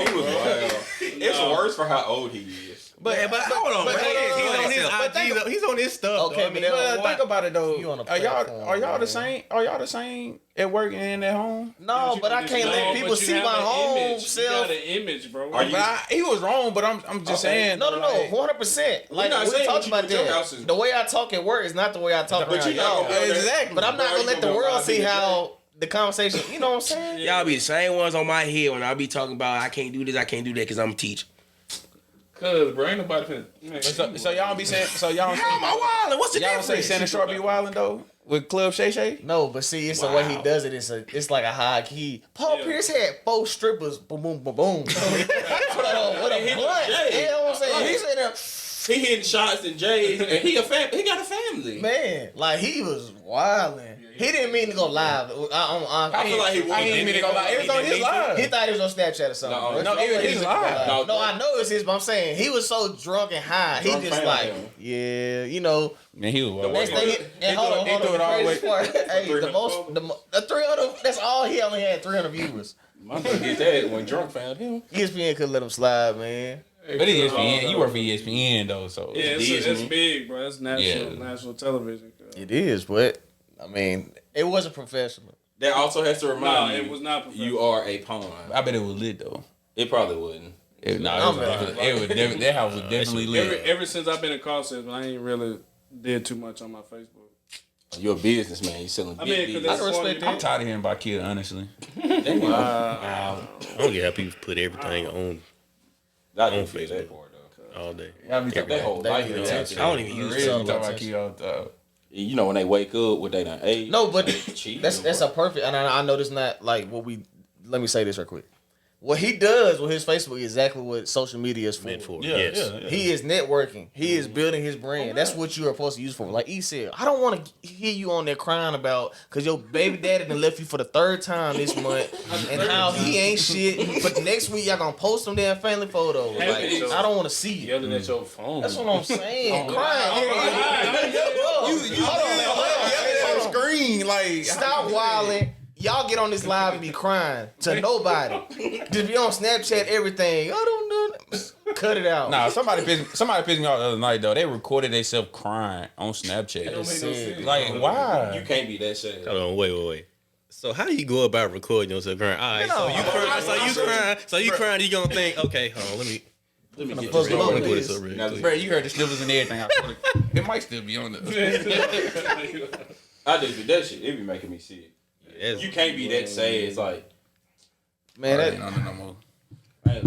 He was wild. It's worse for how old he is. But hold on, man. He's on his stuff. Okay, though. but Think about it though. You on a Are y'all platform, the same? Are y'all the same at work and at home? No, but I can't let people see my home You self. got an image, bro. He was wrong, but I'm just saying. No, like, 100%. Like not we saying talked what about you do at your house that. is- The way I talk at work is not the way I talk But around you not y'all. gonna- Exactly. But I'm not gonna let the world see how the conversation. You know what I'm saying? Y'all be the same ones on my head when I be talking about I can't do this, I can't do that because I'm a teacher. Cause bro, ain't nobody finna. Man, So y'all don't be saying. So y'all don't say. How am I wilding? What's the Y'all don't difference? say Shannon Sharp be wilding though with Club Shay Shay. No, but see, it's the way he does it. It's like a high key. Paul Pierce had 4 strippers. Boom, boom, boom, boom. What a blunt. You know what I'm saying? He said that. He hitting shots and J's, and he got a family. Man, like he was wilding. He didn't mean to go live. I feel like he I ain't mean to go live. It was on his live. He thought he was on Snapchat or something. No, it was his live. No, I know it's his, but I'm saying he was so drunk and high. Drunk he just fan, like, yeah. you know. Man, he was wild. Next thing, and hold on, threw it all the way. Hey, the 300. That's all he only had 300 viewers. My brother get that when drunk found him. ESPN could let him slide, man. But it is ESPN. You work for ESPN though, so Yeah, it's big, bro. It's national television. It is, but I mean, it wasn't professional. That also has to remind you. it was not professional. You are a pawn. I bet it was lit though. It probably wouldn't. That house was definitely lit. Ever since I've been in call center, I ain't really did too much on my Facebook. You're a businessman. You selling big I business. respect I'm tired of hearing about Kid, honestly. I don't get how people put everything on I don't feel that part though. all day. Y'all be talking That whole life. I don't even use Talking it. about Kid all the time. You know when they wake up, what they done ate. No, but cheating, that's a perfect. And I know this not like what we. Let me say this real quick. What he does with his Facebook is exactly what social media is for. Meant for. Yeah, Yes. yeah. He is networking. He is building his brand. That's what you are supposed to use for. Like E said, I don't want to hear you on there crying about because your baby daddy done left you for the 3rd time this month and how he ain't shit. But next week y'all gonna post some damn family photos. Like, I don't want to see it. yelling at your phone. That's what I'm saying. Crying. Hold on. Screen like Stop wilding. Y'all get on this live and be crying to nobody. Just be on Snapchat, everything. I don't know. Cut it out. Nah, somebody pissed me off the other night though. They recorded themselves crying on Snapchat. Like, why? You can't be that sad. Hold on, wait. So how do you go about recording yourself crying? All right, so you crying, you gonna think, okay, hold on, let me Let me get fuck this it over up put with this this. up real Now, quick. Bro, you heard the snippets and everything. It might still be on there. I just did that shit. It be making me sick. Yes. You can't be that sad. It's like, Man, Ain't that, on there no more. But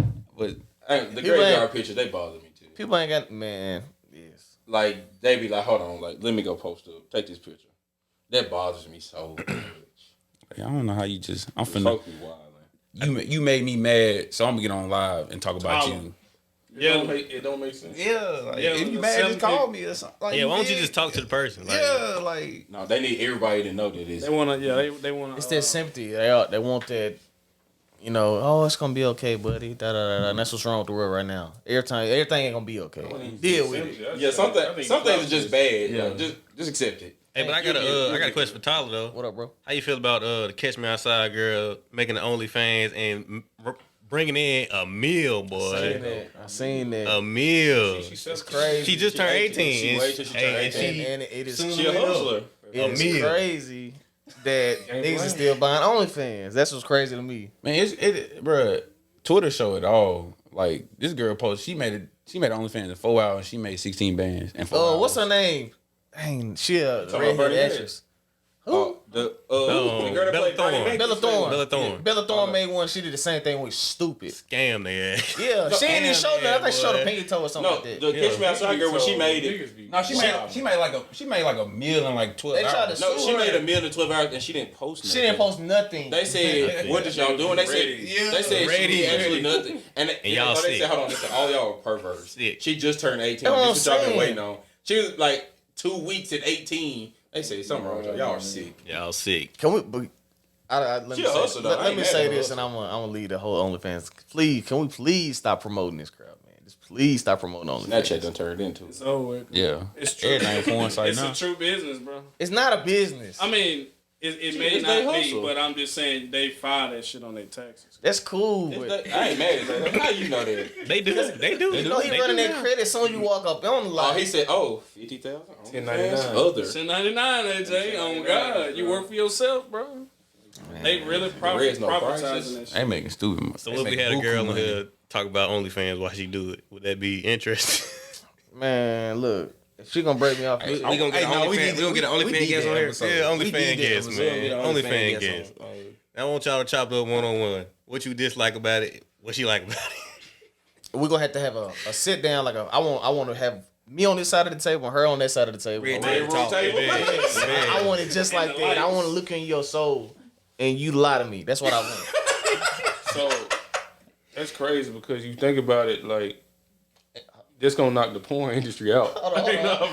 the People graveyard ain't- pictures, they bother me too. people ain't got, man, yes. Like, they be like, hold on, like, let me go post up. Take this picture. That bothers me so much. I don't know how you just. I'm finna. Fuck me wildin'. You made me mad, so I'm gonna get on live and talk about you. It don't make sense. Yeah, like, Yeah, if you the mad, just 17 call me or something. Like, Yeah, why don't you did. just talk to the person? Like, Yeah, like. No, they need everybody to know that it's. They wanna, they wanna. It's that sympathy. They want that, you know, oh, it's going to be okay, buddy. Da, da, da, da. And that's what's wrong with the world right now. Everything ain't going to be okay. Deal with it. Yeah, some things are just bad. Yeah, just accept it. Hey, but I got a question for Tyler though. What up, bro? How you feel about the Catch Me Outside girl making the OnlyFans and bringing in a meal, boy? I seen that. A meal. It's crazy. She just turned 18. She waited till she turned 18. And it is, She a hustler. it is meal. crazy that niggas is still buying OnlyFans. That's what's crazy to me. Man, bruh, Twitter show it all. Like, this girl posted, she made OnlyFans in 4 hours. She made 16 bands in 4 hours. What's her name? Dang, she a about redhead Bernie actress. Oh, the girl that Bella played Bernie Thorne. Mac. Bella Thorne. Bella Thorne. Bella Thorne made one. She did the same thing with stupid. Scam their ass. Yeah, she ain't even showed that. I think she showed a boy. pinky toe or something No, like that. the Catch Me Outside girl when she made it. No, she made like a meal in like 12 They tried hours. to No, she sue made her. a meal in 12 hours and she didn't post nothing. She didn't post nothing. They said, what did y'all doing? They said she did actually nothing. And y'all they sick. said, hold on, they said, all y'all are perverts. Sick. She just turned 18. That's what This is what y'all I'm been saying. waiting on. She was like 2 weeks at 18. They say something wrong with y'all. Y'all are sick. Y'all sick. Can we? But let She me a say, hustler, though. I let ain't me mad say at her this, and I'm gonna leave the whole OnlyFans. Please, can we please stop promoting this crowd, man? Just please stop promoting Snapchat OnlyFans. done turned into it. It's over with. Yeah. It's true. Everything porn site It's now. a true business, bro. It's not a business. I mean, it may it's they not be, hustle. but I'm just saying they file that shit on their taxes. That's cool. It's But that- I ain't mad at that. How you know that? They do. They do. you know he running that credit as soon as you walk up on the Oh, line. he said, 50,000? 1099. Other. 1099, AJ. Oh God, you work for yourself, bro. They really There is no profiting prices. that shit. They making stupid. So what if we had a girl on here talk about OnlyFans while she do it? Would that be interesting? Man, look, if she gonna break me off, We gonna get an OnlyFans guest on here. Yeah, OnlyFans guest, man. OnlyFans guest. I want y'all to chop up 1-on-1. What you dislike about it? What she like about it? we're gonna have to have a sit down. Like I want to have me on this side of the table and her on that side of the table. Red I want it just like that. I want to look in your soul and you lie to me. That's what I want. So that's crazy because you think about it, like this gonna knock the porn industry out. Hold on.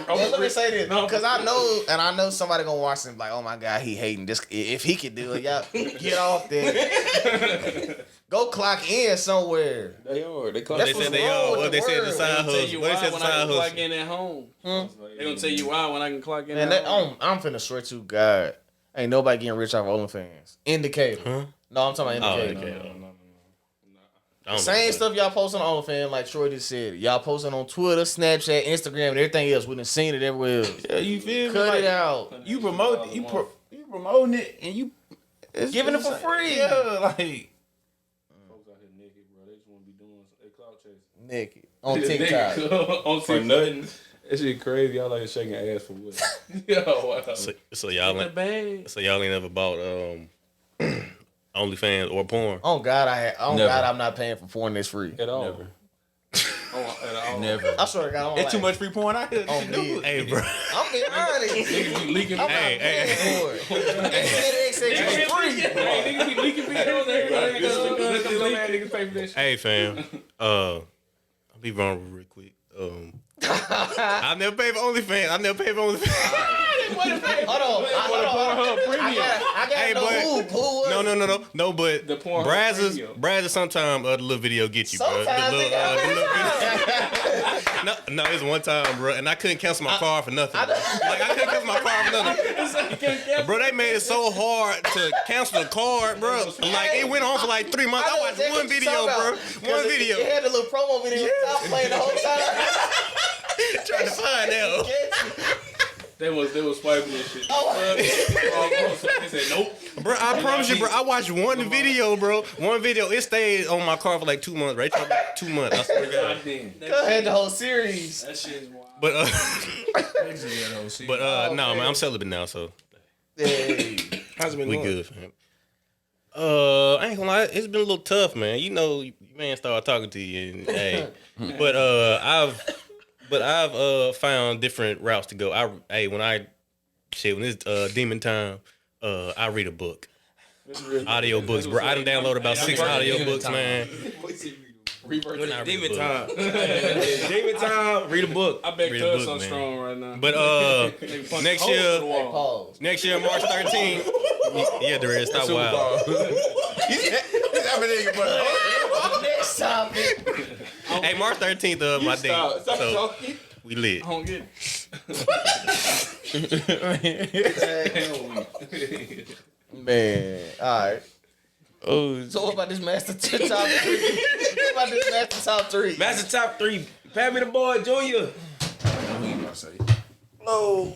Well, let me say this because I know somebody gonna watch and be like, oh my god, he hating this. If he could do it, y'all get off there. Go clock in somewhere. They are. They clock. They said they are. What they said the side Tell you hustle. What they why said the when I side can clock hustle. in at home. They gonna tell you why when I can clock in. Man, at home. I'm finna swear to God, ain't nobody getting rich off OnlyFans. Indicator. Huh? No, I'm talking about Oh, indicator. okay. Same stuff y'all posting on OnlyFans, like Troy just said. Y'all posting on Twitter, Snapchat, Instagram, and everything else. We done seen it everywhere else. Yeah, you feel me? Cut Like, it out. You promote you promoting it and you Giving it for free. Yeah, like Folks out here naked, bro. They just want to be doing they clout chasing. Naked. On TikTok. On For TikTok. nothing. That shit crazy. Y'all like shaking ass for what? Yo, wow. So y'all ain't never bought OnlyFans or porn. Oh God, Never. God, I'm not paying for porn that's free. At all. never. At all. Never. I swear to God, I'm It's like, too much free porn out here. on me. Hey, bro. I'm being honest. Niggas be leaking. I'm Hey, not paying for it. It's free. Hey, niggas be leaking videos there. Niggas pay for this shit. Hey, fam. I'll be wrong real quick. I never paid for OnlyFans. Hold on. I got Hey, no boy. who was No, but The Pornhub Premium. Brazzers sometimes the little video get you, bro. Sometimes they got No, it's one time, bro, and I couldn't cancel my card for nothing. I couldn't cancel my card for nothing. Bro, they made it so hard to cancel the card, bro. Like, it went on for like 3 months. I watched one video, bro. One video. It had a little promo video. Stop playing the whole time. Trying to find out. They was swiping this shit. They said nope. Bro, I promise you, bro. I watched one video, bro. One video. It stayed on my car for like 2 months, right? 2 months. I swear to God. I had the whole series. That shit is wild. But no, man, I'm celibate now, so Hey. How's it been we going? good, fam. I ain't gonna lie, it's been a little tough, man. You know, man started talking to you, and hey, but I've found different routes to go. When it's demon time, I read a book. Audio books, bro. I done downloaded about 6 audio books, man. Demon time. Demon time. Read a book. I bet Read a Cuz book, so man. strong right now. But next year, Pause. March 13th. Yeah, there is. Stop wild. Next topic. Hey, March 13th, my day. Stop So talking. we lit. I don't get it. Man, all right. Oh, so what about this Master Top 3? What about this Master Top 3? Master top 3. Pat me the boy, Junior. No.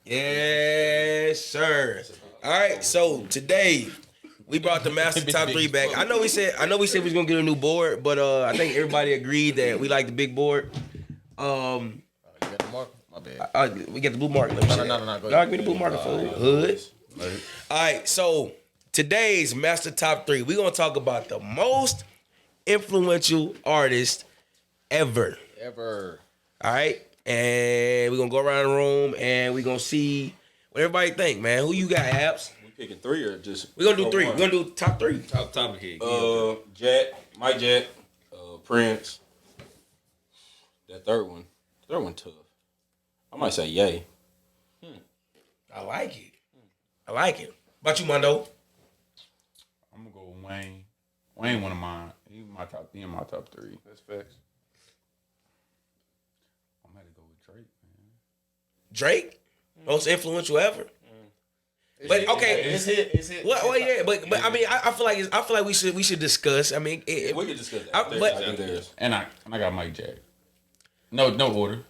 Yes, sir. All right, so today we brought the Master Top 3 back. I know we said we was gonna get a new board, but I think everybody agreed that we like the big board. You got the marker? My bad. We get the blue marker. No. Go Y'all give me the blue marker for hood. All right, so today's Master Top 3, we're gonna talk about the most influential artist ever. All right, and we're gonna go around the room and we're gonna see what everybody think, man. Who you got, Abs? We picking 3 or just? We're gonna do 3. We're gonna do top 3. Top topic here. Mike Jack, Prince. That third one tough. I might say Ye. I like it. About you, Mondo? I'm gonna go with Wayne. Wayne one of mine. He in my top 3. That's facts. I'm gonna go with Drake, man. Drake? Most influential ever. But okay, It's hit. well, yeah, but I mean, I feel like we should discuss. I mean, We can discuss that. I- but- I think there's. And I got Mike Jack. No order.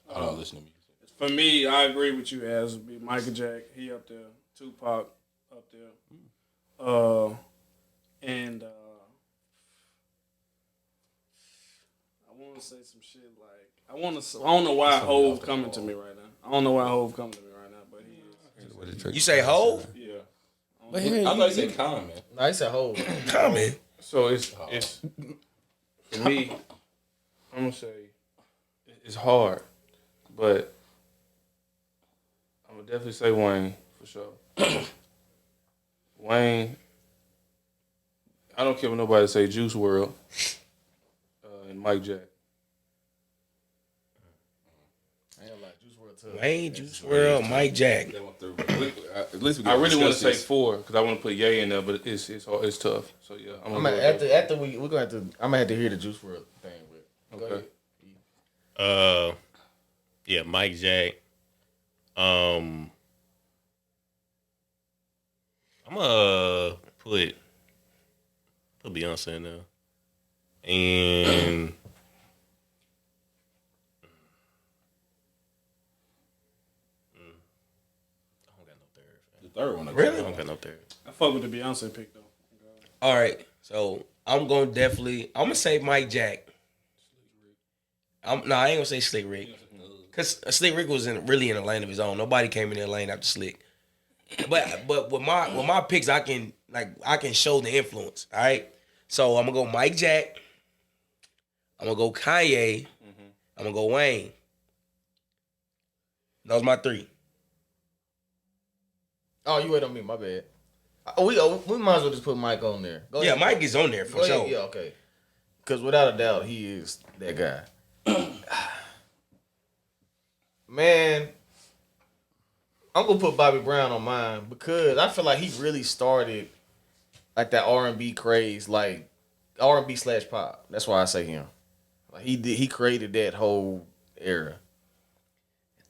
I don't listen to music. For me, I agree with you. As would be Michael Jack. He up there. Tupac up there. And I want to say some shit like I don't know why Hove coming to me right now. I don't know why Hove coming to me right now, but he is. you say Hove? Yeah. I thought you said Common. No, he said hold. Common. So it's for me. I'm gonna say it's hard, but I'm gonna definitely say Wayne for sure. Wayne, I don't care what nobody say. Juice World and Mike Jack. Wayne, Juice WRLD, Mike Jack. At least we I really want to say this. 4 because I want to put Ye in there, but it's tough. So yeah, I'm gonna, after we're gonna have to. I'm gonna have to hear the Juice WRLD thing. But go Okay. ahead. Yeah, Mike Jack. I'm gonna put Beyonce in there, and I don't got no third. The third one. Really? I don't got no third. I fuck with the Beyonce pick though. All right, so I'm gonna say Mike Jack. I ain't gonna say Slick Rick, cause Slick Rick was really in a lane of his own. Nobody came in their lane after Slick. But with my picks, I can show the influence. All right, so I'm gonna go Mike Jack. I'm gonna go Kanye. I'm gonna go Wayne. Those my 3. Oh, you wait on me. My bad. We might as well just put Mike on there. Go Yeah, ahead. Mike is on there for Go ahead. sure. Yeah, okay. Because without a doubt, he is that guy. Man, I'm gonna put Bobby Brown on mine because I feel like he really started like that R&B craze, like R&B / pop. That's why I say him. Like he created that whole era.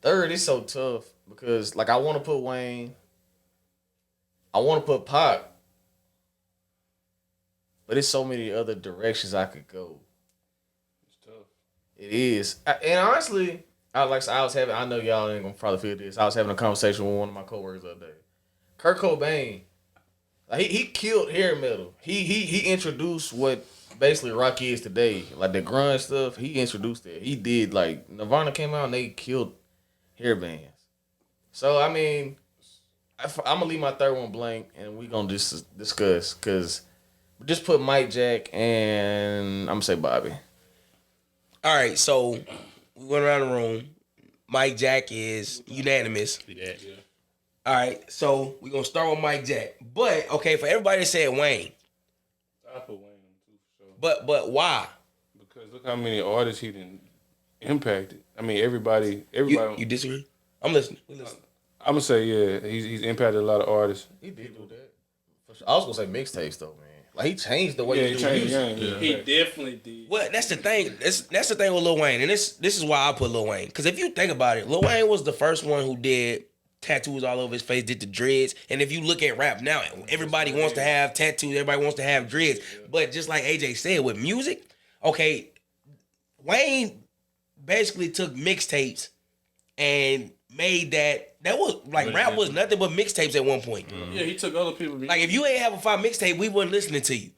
Third is so tough because like I want to put Wayne, I want to put Pac, but there's so many other directions I could go. It's tough. It is, and honestly, I know y'all ain't gonna probably feel this. I was having a conversation with one of my coworkers the other day. Kurt Cobain, like he killed hair metal. He introduced what basically rock is today, like the grunge stuff. He introduced it. He did, like Nirvana came out and they killed hair bands. So I mean, I'm gonna leave my third one blank, and we gonna just discuss because just put Mike Jack and I'm gonna say Bobby. All right, so we went around the room. Mike Jack is unanimous. Yeah. All right, so we're gonna start with Mike Jack. But okay, for everybody that said Wayne, I put Wayne on too for sure. but why? Because look how many artists he done impacted. I mean, everybody. You disagree? I'm listening. We listening. I'm gonna say yeah, he's impacted a lot of artists. He did do that. For sure. I was gonna say mixtapes though, man. Like he changed the way Yeah, you he do changed the music. game. Yeah. He definitely did. Well, that's the thing. That's the thing with Lil Wayne, and this is why I put Lil Wayne. Because if you think about it, Lil Wayne was the first one who did tattoos all over his face, did the dreads. And if you look at rap now, everybody wants to have tattoos. Everybody wants to have dreads. But just like AJ said, with music, okay, Wayne basically took mixtapes and made that was like rap was nothing but mixtapes at one point. Yeah, he took other people. Like if you ain't have a 5 mixtape, we wasn't listening to you.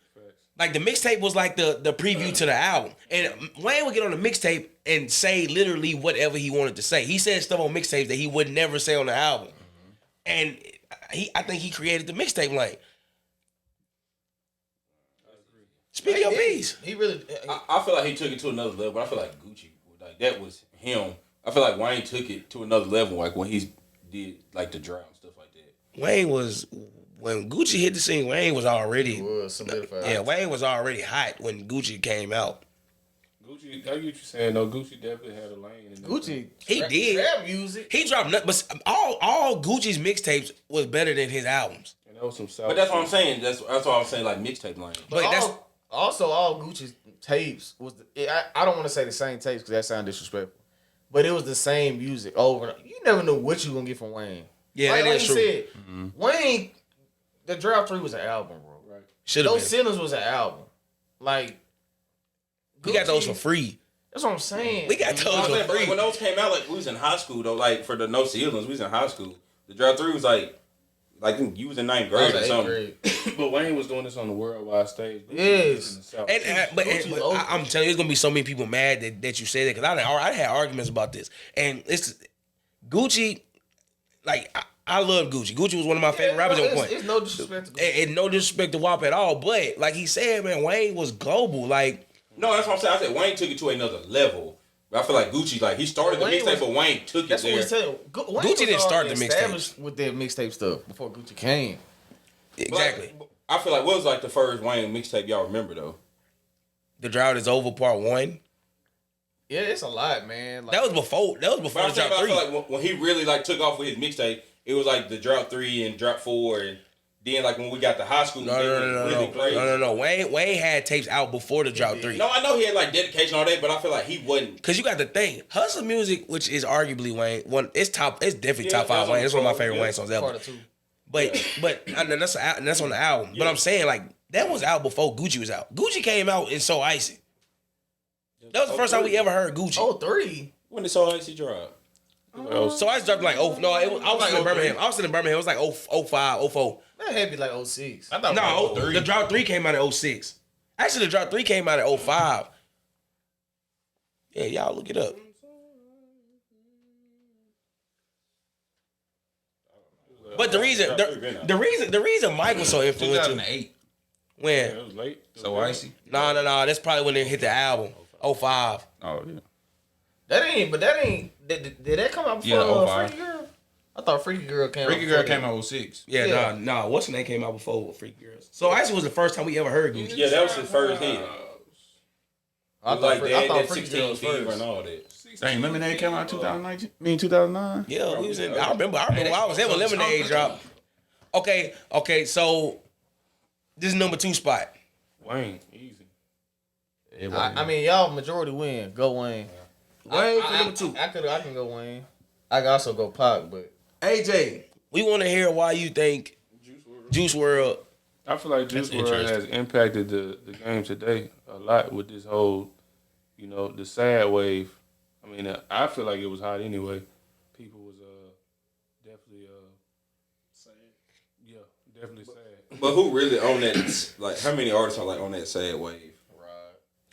Like the mixtape was like the preview to the album. And Wayne would get on the mixtape and say literally whatever he wanted to say. He said stuff on mixtapes that he would never say on the album. And I think he created the mixtape lane. Speak your piece. He really. I feel like he took it to another level. I feel like Gucci, like that was him. I feel like Wayne took it to another level, like when he did like the drought and stuff like that. Wayne was when Gucci hit the scene. Wayne was already solidified. Yeah, Wayne was already hot when Gucci came out. Gucci, I get what you're saying. No, Gucci definitely had a lane. In Gucci, he did. Rap music. He dropped nothing, but all Gucci's mixtapes was better than his albums. And that was some South. But that's what I'm saying. That's what I'm saying. Like mixtape lane. But that's Also, all Gucci's tapes was. I don't want to say the same tapes because that sounds disrespectful, but it was the same music over. And you never know what you gonna get from Wayne. Yeah, like that is you true. said, Wayne, the Drought 3 was an album, bro. Right. Should have Those been. Ceilings was an album. Like We got those Gucci- for free. That's what I'm saying. We got You know those what I'm for saying? But free. when those came out, like we was in high school though. Like for the No Ceilings, we was in high school. The Drought 3 was like you was in 9th grade or something. But Wayne was doing this on the worldwide stage. Yes. In the South. But I'm telling you, there's gonna be so many people mad that you say that because I had arguments about this, and it's Gucci. Like I love Gucci. Gucci was one of my favorite rappers at one point. It's no disrespect to Gucci. And no disrespect to WAP at all, but like he said, man, Wayne was global. Like, No, that's what I'm saying. I said Wayne took it to another level. But I feel like Gucci, like he started the Wayne mixtape, was- but Wayne took it That's what there. we said. Gucci didn't start the mixtape. established with that mixtape stuff before Gucci came. exactly. Like, I feel like what was like the first Wayne mixtape y'all remember though? The Drought Is Over Part 1. Yeah, it's a lot, man. Like, That was before But the I'm saying, Drought I 3. feel like when he really like took off with his mixtape, it was like the Drought 3 and Drought 4, and then like when we got the high school, No. really crazy. No. Wayne had tapes out before the Drought 3. No, I know he had like dedication all day, but I feel like he wasn't. Cause you got the thing, Hustle Music, which is arguably Wayne, it's definitely Yeah, top 5 that's Wayne. on It's one of my the favorite song, Wayne songs ever. part of two. But I know that's on the album. But I'm saying like that was out before Gucci was out. Gucci came out and So Icy. That was the first time we ever heard Gucci. Oh, 3. When did So Icy drop? So Icy dropped like I was still in Birmingham. It was like 05, 04. That had to be like 06. I thought No, it was the Drought 3 came out in 06. Actually, the Drought 3 came out in 05. Yeah, y'all look it up. But the reason Mike was so influential 2008. when It was late. So icy. no, that's probably when they hit the album 05. Oh yeah. That ain't. Did that come out before Yeah, 05. Freaky Girl? I thought Freaky Girl came Freaky out. Girl before came out 06. Yeah, Yeah. nah. What's the name came out before Freaky Girls? So Icy was the first time we ever heard Gucci. Yeah, that was his first hit. I It was like I thought that Freaky 16 Girl was fever first. and all that. Dang, Lemonade came out 2019. 2009. Yeah, we was in. I remember when I was there when Lemonade dropped. Okay. So this is number 2 spot. Wayne, easy. I mean, y'all majority win. Go Wayne. Wayne for number 2. I can go Wayne. I can also go Pac, but AJ, we want to hear why you think Juice WRLD. I feel like Juice WRLD has impacted the game today a lot with this whole, the sad wave. I mean, I feel like it was hot anyway. People was definitely sad. Yeah, definitely sad. But who really on that? Like, how many artists are like on that sad wave?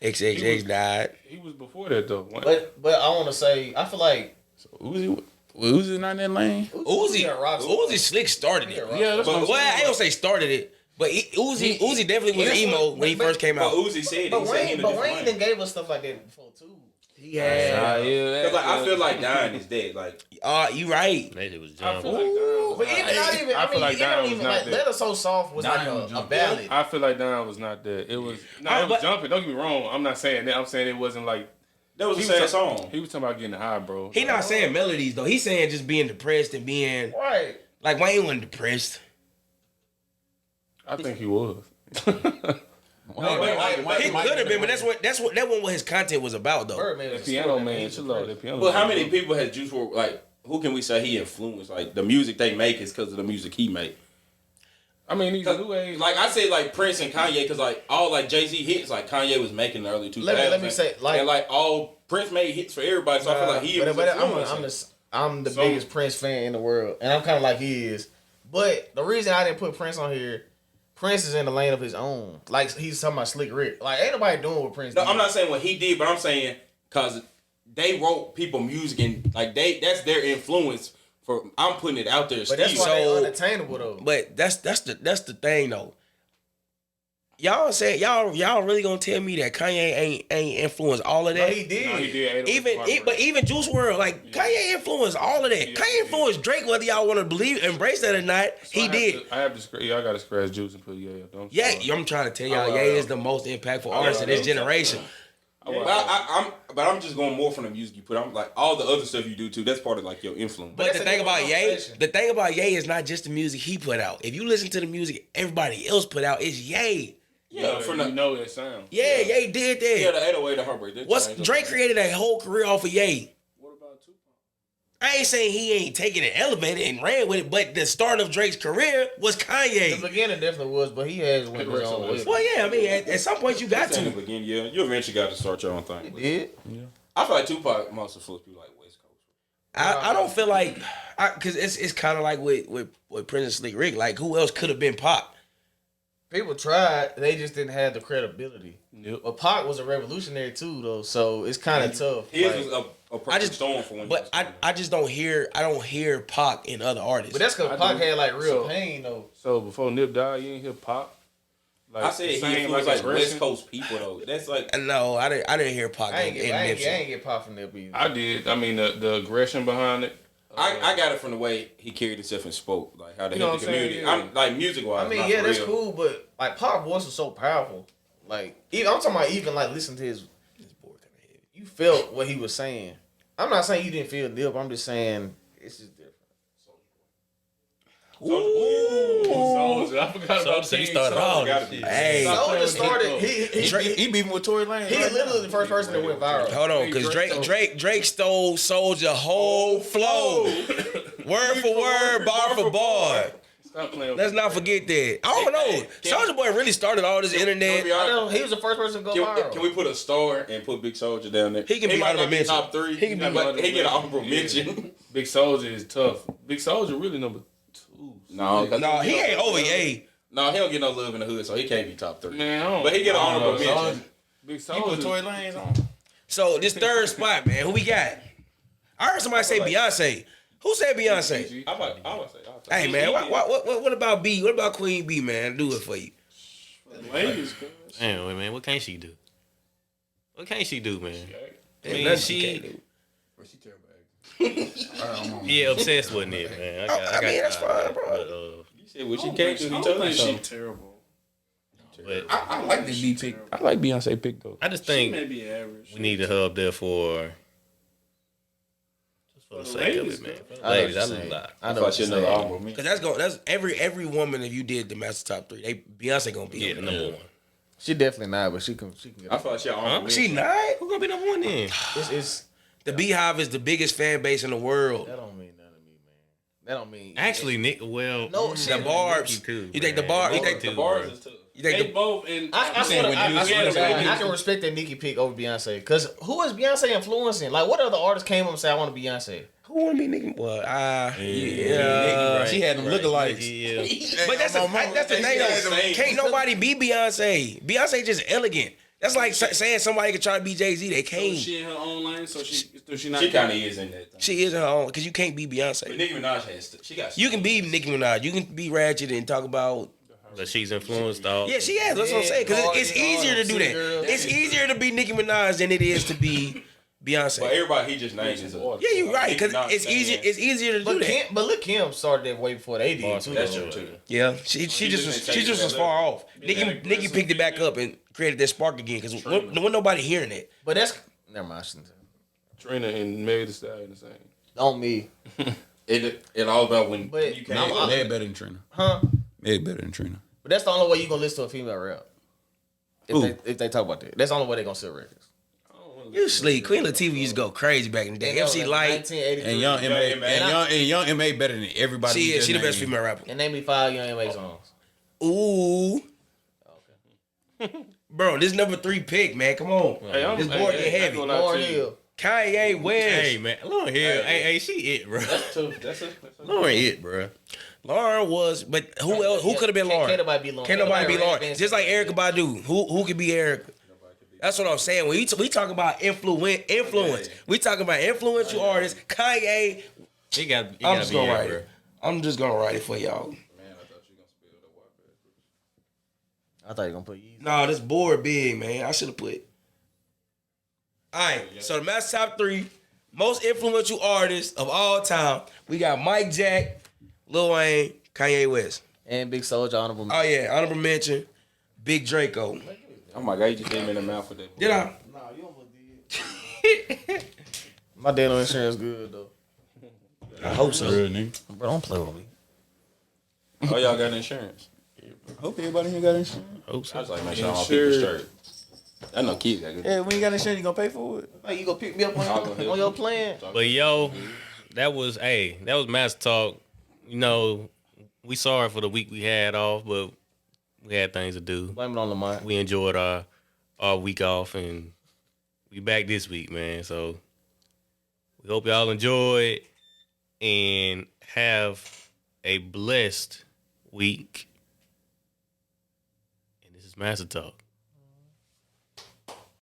XXX died. He was before that though. but I want to say I feel like Uzi not in that lane. Uzi Slick started it. Yeah, that's Well, I ain't gonna say started it, but Uzi definitely was emo when he first came But out. Uzi said But he said he in a different Wayne lane. then gave us stuff like that before too. He had. Cause like I feel like Dying is dead. Like You right. That shit was I John. feel like Diamond was But not even not even. I feel like it Diamond don't was even not like that. Letter So Soft was like Diamond a jumped. ballad. I feel like Diamond was not that. It was it was but- jumping. Don't get me wrong. I'm not saying that. I'm saying it wasn't like that was a he sad was song. He was talking about getting high, bro. He not saying melodies though. He's saying just being depressed and being Right. like Wayne wasn't depressed. I think he was. He could have been, but that wasn't what his content was about though. Bird made The us piano sport that man, he's chill out. depressed. The piano. But how man, many bro. people has Juice WRLD like? Who can we say he influenced? Like the music they make is because of the music he made. I mean, these new age. Like I say, like Prince and Kanye, because like all like Jay-Z hits, like Kanye was making in the early 2000s. Let me say, like- and like all Prince made hits for everybody. So I feel like he was influencing. I'm the biggest Prince fan in the world, and I'm kind of like he is. But the reason I didn't put Prince on here, Prince is in the lane of his own. Like he's talking about Slick Rick. Like ain't nobody doing what Prince. No, did. I'm not saying what he did, but I'm saying because they wrote people music and like that's their influence. For I'm putting it out there. But that's why So- they unattainable though. But that's the thing though. Y'all say y'all really gonna tell me that Kanye ain't influenced all of No, that? he did. No, he did. But even Juice WRLD, like Kanye influenced all of that. Yeah, Kanye influenced Drake, whether y'all want to believe, embrace that or not. He did. I have to. I got to scratch Juice and put yeah. Don't. Yeah, I'm trying to tell y'all, Ye is the most impactful artist of this generation. But I'm just going more from the music you put. I'm like all the other stuff you do too. That's part of like your influence. But That's the a thing good about Ye, conversation. the thing about Ye is not just the music he put out. If you listen to the music everybody else put out, it's Ye. yeah, from the that sound. Yeah, Ye did that. yeah the 808 the Heartbreak. that What's changed up. Drake created a whole career off of Ye. What about Tupac? I ain't saying he ain't taken it, elevated, and ran with it, but the start of Drake's career was The Kanye. beginning definitely was, but he has went his own way. Well, yeah, I mean, at some point you got That's in the to. beginning, yeah. You eventually got to start your own thing. He did. I feel like Tupac must have flipped you like West Coast. I don't feel like, because it's kind of like with Prince and Slick Rick. Like, who else could have been Pop? People tried, they just didn't have the credibility. Yep. But Pac was a revolutionary too, though, so it's kind of tough. His Like, was a perfect storm for when. But I just don't hear Pac in other artists. But that's because Pac had like real pain though. So before Nip died, you didn't hear Pop. I said he influenced like West Coast people though. That's like no, I didn't hear Pac I in Nipsey. ain't get Pop from Nip either. I did. I mean the aggression behind it. I got it from the way he carried himself and spoke, like how they helped the community. Yeah. I'm like music wise. I mean, yeah, that's cool, but like Pop voice was so powerful. Like even, I'm talking about even like listening to his board kind of heavy. You felt what he was saying. I'm not saying you didn't feel Nip. I'm just saying it's just different. Soulja. I forgot about Soulja, he started all this shit. Hey, Soulja started. He beefing with Tory Lanez. He literally the first person that went viral. hold on, because Drake stole Soulja whole flow, word for word, bar for bar. Stop playing. Let's not forget that. I don't know. Soulja Boy really started all this internet. I know he was the first person to go viral. Can we put a star and put Big Soulja down there? He can be might honorable not be mention. top 3. He can be but he get an honorable mention. Big Soulja is tough. Big Soulja really number 2. No, He ain't over Ye. No, he don't get no love in the hood, so he can't be top 3. Man, I don't, But he get an I don't honorable know. mention. Big He put Tory Soulja. Lanez on. So this third spot, man, who we got? I heard somebody say Beyonce. Who said Beyonce? I would say. Hey man, what about B? What about Queen B, man? Do it for you. Ladies, cuz. Damn, man, what can't she do? What can't she do, man? I Ain't mean, nothing she can't do. She terrible. yeah, obsessed with it, man. I mean, that's fine, bro. But, He said what she I don't can't think do. He told you she so. terrible. but I like the B pick. I like Beyonce pick though. I just She think may be average. we need her up there for the sake of it, man. For the ladies, I love that. I know what you're another saying. honorable mention. Cause that's every woman. If you did the Master Top 3, Beyonce gonna be Yeah, the the number number one. one. She definitely not, but she can get. I thought she honorable She mention. not. Who gonna be number one then? It's The Beehive is the biggest fan base in the world. that don't mean nothing to me, man. That don't mean Actually, Nick. Well, No, The Barbs. too, You think the man. bar? You Nicki think too, The bars bro. is tough. you think They the both and I swear to God, I can respect that Nicki pick over Beyonce. Because who is Beyonce influencing? Like, what other artists came up and said, I want to Beyonce? who wanna be Nicki? Well, Yeah, She had them lookalikes. Yeah. But that's the thing though. Can't nobody be Beyonce. Beyonce just elegant. That's like saying somebody could try to be Jay-Z. They So can't. she in her own lane, so she not. She kind of is in that thing. She is her own because you can't be But Beyonce. Nicki Minaj has. She got. You can be Nicki Minaj. You can be ratchet and talk about. But she's influenced all. Yeah, she has. That's what I'm saying. Because it's easier to do that. It's easier to be Nicki Minaj than it is to be But Beyonce. everybody he just named is a. Yeah, you're right. Because Nicki Minaj it's easier. fan. It's easier to do But that. look, Kim started that way before they did, too. That's true too. Yeah, she just was far off. Nicki picked it back up and created that spark again because when nobody hearing it. But that's... Never mind. I shouldn't say. Trina and Meg Thee Stallion the same. On me. It all about when But you came. Meg better than Trina. Huh? Meg better than Trina. But that's the only way you gonna listen to a female rap. If they talk about that. That's the only way they gonna sell records. You sleep. Queen Latifah used to go crazy back in the day. MC Light. 1983. And young MA, and young MA better than everybody. She we is. just She the best named. female rapper. And name me 5 Young M.A. songs. Ooh. Bro, this number 3 pick, man. Come on. This board get heavy. Lauryn Hill. Kanye West. Hey man, Lauren Hill. Hey, she it, bro. Lauren it, bro. Lauren was, but who else? Who could have been Lauren? Can't nobody be Lauren. Can't nobody be rap Lauren. bands. Just like Erica Badu. Who could be Erica? That's what I'm saying. When we talk about influence, we talking about influential artists. Kanye. He got. I'm just gonna write it. I'm just gonna write it for y'all. I thought you were gonna put Yeezy. No, this board big, man. I should have put. All right, so the Master Top 3 most influential artists of all time. We got Mike Jack, Lil Wayne, Kanye West. And Big Soulja honorable. Oh yeah, honorable mention, Big Draco. Oh my god, you just hit me in the mouth with that. Did I? Nah, you almost did. My dental insurance good though. I hope so. Real nigga. Bro, don't play with me. Oh, y'all got insurance. Hope everybody here got insurance. I was like, make sure all people straight. I know kids got good. Yeah, when you got insurance, you gonna pay for it. Hey, you gonna pick me up on your plan? But yo, that was Master Talk. You know, we sorry for the week we had off, but we had things to do. Blame it on Lamar. We enjoyed our week off, and we back this week, man. So we hope y'all enjoyed and have a blessed week. And this is Master Talk.